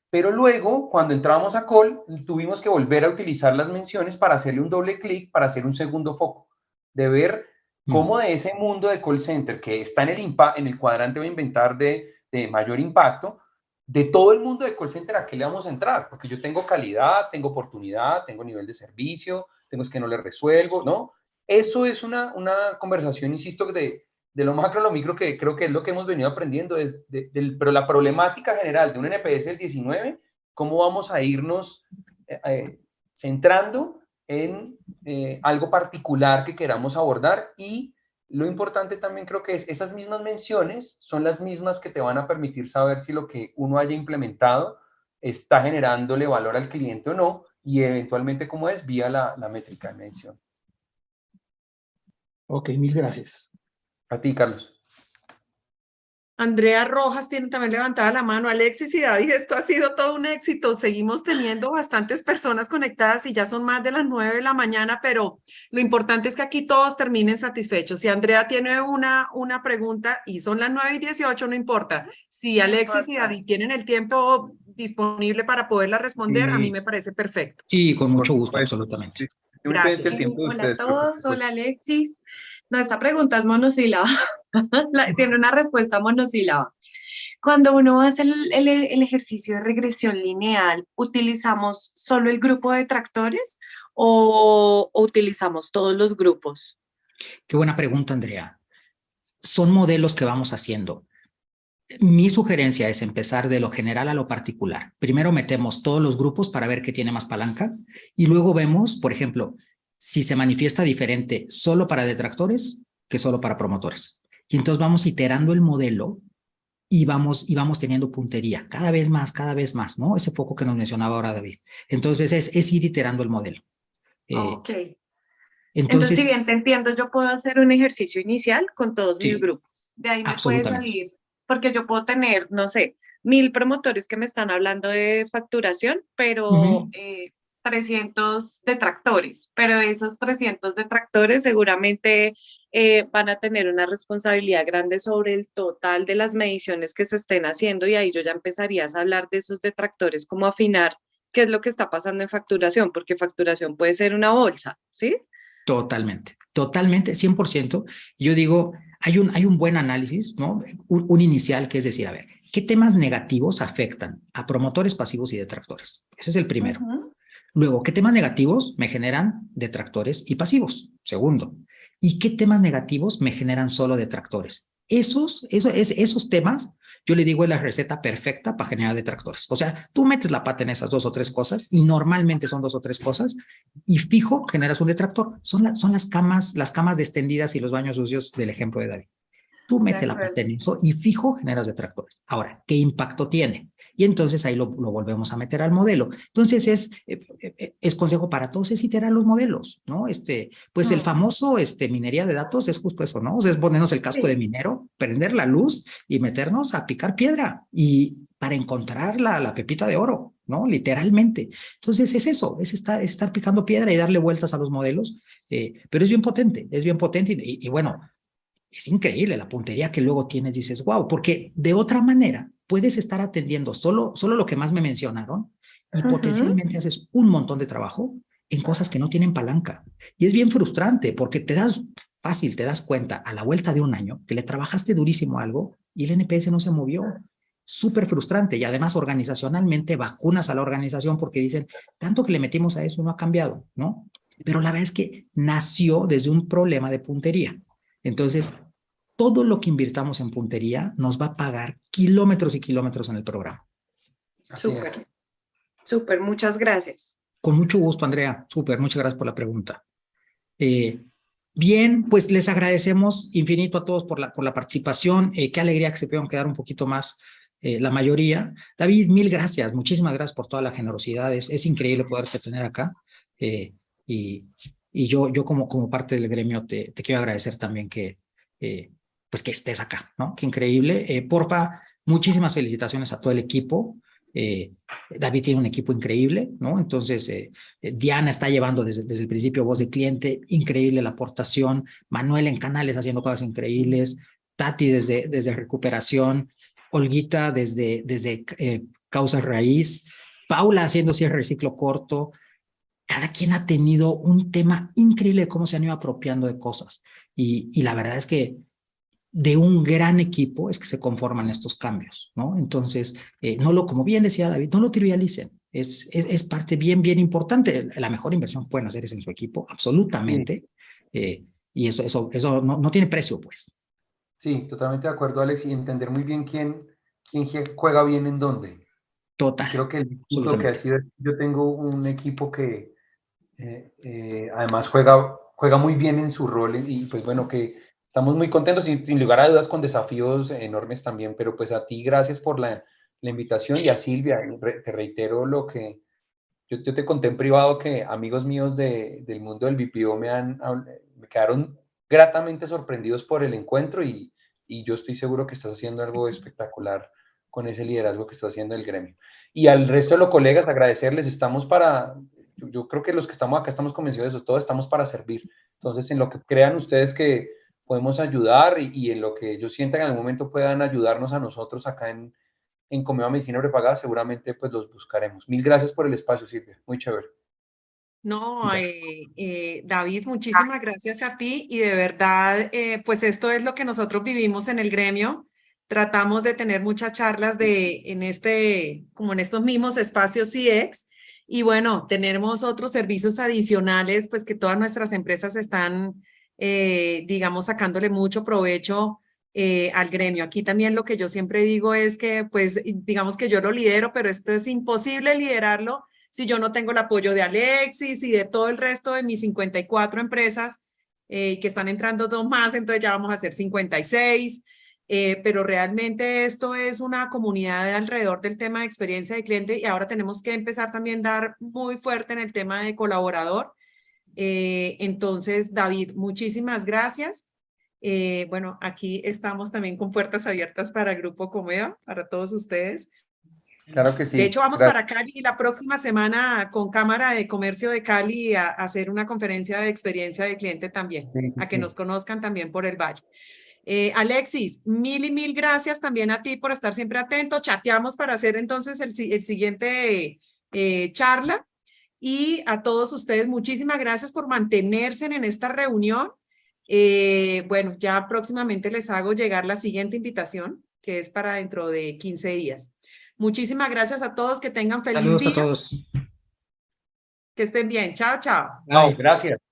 Pero luego, cuando entrábamos a call, tuvimos que volver a utilizar las menciones para hacerle un doble clic, para hacer un segundo foco, de ver cómo de ese mundo de call center que está en el cuadrante voy a inventar de mayor impacto, de todo el mundo de call center, ¿a qué le vamos a entrar? Porque yo tengo calidad, tengo oportunidad, tengo nivel de servicio, tengo es que no le resuelvo, ¿no? Eso es una conversación, insisto, de lo macro a lo micro, que creo que es lo que hemos venido aprendiendo, pero la problemática general de un NPS del 19, ¿cómo vamos a irnos centrando en algo particular que queramos abordar? Y lo importante también creo que es esas mismas menciones son las mismas que te van a permitir saber si lo que uno haya implementado está generándole valor al cliente o no, y eventualmente cómo es vía la métrica de mención. Ok, mil gracias. A ti, Carlos. Andrea Rojas tiene también levantada la mano. Alexis y David, esto ha sido todo un éxito. Seguimos teniendo bastantes personas conectadas y ya son más de las 9 de la mañana, pero lo importante es que aquí todos terminen satisfechos. Si Andrea tiene una pregunta y son las 9:18, no importa. Si Alexis y David tienen el tiempo disponible para poderla responder, a mí me parece perfecto. Sí, con mucho gusto, absolutamente. Gracias. Hola a todos, hola Alexis. No, esta pregunta es monosílaba, tiene una respuesta monosílaba. Cuando uno hace el ejercicio de regresión lineal, ¿utilizamos solo el grupo de detractores o utilizamos todos los grupos? Qué buena pregunta, Andrea. Son modelos que vamos haciendo. Mi sugerencia es empezar de lo general a lo particular. Primero metemos todos los grupos para ver qué tiene más palanca y luego vemos, por ejemplo, si se manifiesta diferente solo para detractores que solo para promotores. Y entonces vamos iterando el modelo y vamos teniendo puntería cada vez más, ¿no? Ese foco que nos mencionaba ahora David. Entonces es ir iterando el modelo. Ok. Entonces, si bien te entiendo, yo puedo hacer un ejercicio inicial con todos mis grupos. De ahí me puede salir, porque yo puedo tener, no sé, 1000 promotores que me están hablando de facturación, pero 300 detractores. Pero esos 300 detractores seguramente van a tener una responsabilidad grande sobre el total de las mediciones que se estén haciendo, y ahí yo ya empezaría a hablar de esos detractores, como afinar qué es lo que está pasando en facturación, porque facturación puede ser una bolsa, ¿sí? Totalmente, 100%. Yo digo, hay un buen análisis, ¿no? Un inicial, que es decir, a ver, ¿qué temas negativos afectan a promotores pasivos y detractores? Ese es el primero. Luego, ¿qué temas negativos me generan detractores y pasivos? Segundo. ¿Y qué temas negativos me generan solo detractores? Esos temas, yo le digo, es la receta perfecta para generar detractores. O sea, tú metes la pata en esas 2 o 3 cosas, y normalmente son 2 o 3 cosas, y fijo, generas un detractor. Son las camas extendidas y los baños sucios del ejemplo de David. Tú metes la pata en eso y fijo, generas detractores. Ahora, ¿qué impacto tiene? Y entonces ahí lo volvemos a meter al modelo. Entonces es consejo para todos, es iterar los modelos, ¿no? Pues el famoso minería de datos es justo eso, ¿no? O sea, es ponernos el casco de minero, prender la luz y meternos a picar piedra y para encontrar la pepita de oro, ¿no? Literalmente. Entonces es eso, es estar picando piedra y darle vueltas a los modelos, pero es bien potente y bueno, es increíble la puntería que luego tienes, dices, wow, porque de otra manera puedes estar atendiendo solo lo que más me mencionaron y potencialmente haces un montón de trabajo en cosas que no tienen palanca. Y es bien frustrante porque te das cuenta a la vuelta de un año que le trabajaste durísimo a algo y el NPS no se movió. Súper frustrante, y además organizacionalmente vacunas a la organización porque dicen, tanto que le metimos a eso no ha cambiado, ¿no? Pero la verdad es que nació desde un problema de puntería. Entonces, todo lo que invirtamos en puntería nos va a pagar kilómetros y kilómetros en el programa. Súper, muchas gracias. Con mucho gusto, Andrea, muchas gracias por la pregunta. Bien, pues les agradecemos infinito a todos por la participación. Qué alegría que se pudieron quedar un poquito más la mayoría. David, mil gracias, muchísimas gracias por toda la generosidad. Es increíble poderte tener acá. Y yo como parte del gremio te quiero agradecer también que estés acá, ¿no? Qué increíble. Porfa, muchísimas felicitaciones a todo el equipo. David tiene un equipo increíble, ¿no? Entonces, Diana está llevando desde el principio voz de cliente, increíble la aportación. Manuel en canales haciendo cosas increíbles. Tati desde recuperación. Olguita desde causa raíz. Paula haciendo cierre de ciclo corto. Cada quien ha tenido un tema increíble de cómo se han ido apropiando de cosas. Y la verdad es que de un gran equipo es que se conforman estos cambios, ¿no? Entonces, como bien decía David, no lo trivialicen. Es parte bien importante. La mejor inversión que pueden hacer es en su equipo, absolutamente. Y eso no tiene precio, pues. Sí, totalmente de acuerdo, Alex, y entender muy bien quién juega bien en dónde. Total. Y creo que lo que ha sido, yo tengo un equipo que además juega muy bien en su rol, y pues bueno, que estamos muy contentos y sin lugar a dudas con desafíos enormes también, pero pues a ti gracias por la invitación, y a Silvia, te reitero lo que yo te conté en privado, que amigos míos del mundo del BPO me quedaron gratamente sorprendidos por el encuentro, y yo estoy seguro que estás haciendo algo espectacular con ese liderazgo que estás haciendo el gremio. Y al resto de los colegas, agradecerles, yo creo que los que estamos acá estamos convencidos de eso, todos estamos para servir. Entonces, en lo que crean ustedes que podemos ayudar, y en lo que ellos sientan que en algún momento puedan ayudarnos a nosotros acá en Conviva Medicina Prepagada, seguramente pues los buscaremos. Mil gracias por el espacio, Silvia, muy chévere. No, David, muchísimas gracias a ti, y de verdad, pues esto es lo que nosotros vivimos en el gremio. Tratamos de tener muchas charlas como en estos mismos espacios CX, y bueno, tenemos otros servicios adicionales, pues que todas nuestras empresas están, digamos, sacándole mucho provecho al gremio. Aquí también lo que yo siempre digo es que, pues, digamos que yo lo lidero, pero esto es imposible liderarlo si yo no tengo el apoyo de Alexis y de todo el resto de mis 54 empresas que están entrando 2 más, entonces ya vamos a hacer 56. Pero realmente esto es una comunidad alrededor del tema de experiencia de cliente y ahora tenemos que empezar también a dar muy fuerte en el tema de colaborador. Entonces, David, muchísimas gracias. Bueno, aquí estamos también con puertas abiertas para Grupo Comeva, para todos ustedes. Claro que sí. De hecho, vamos Gracias. para Cali la próxima semana con Cámara de Comercio de Cali a hacer una conferencia de experiencia de cliente también, Sí, a que sí. nos conozcan también por el Valle. Alexis, mil y mil gracias también a ti por estar siempre atento. Chateamos para hacer entonces el siguiente charla. Y a todos ustedes, muchísimas gracias por mantenerse en esta reunión. Bueno, ya próximamente les hago llegar la siguiente invitación, que es para dentro de 15 días. Muchísimas gracias a todos, que tengan feliz Saludos día. a todos. Que estén bien. Chao, chao. No, Bye. gracias.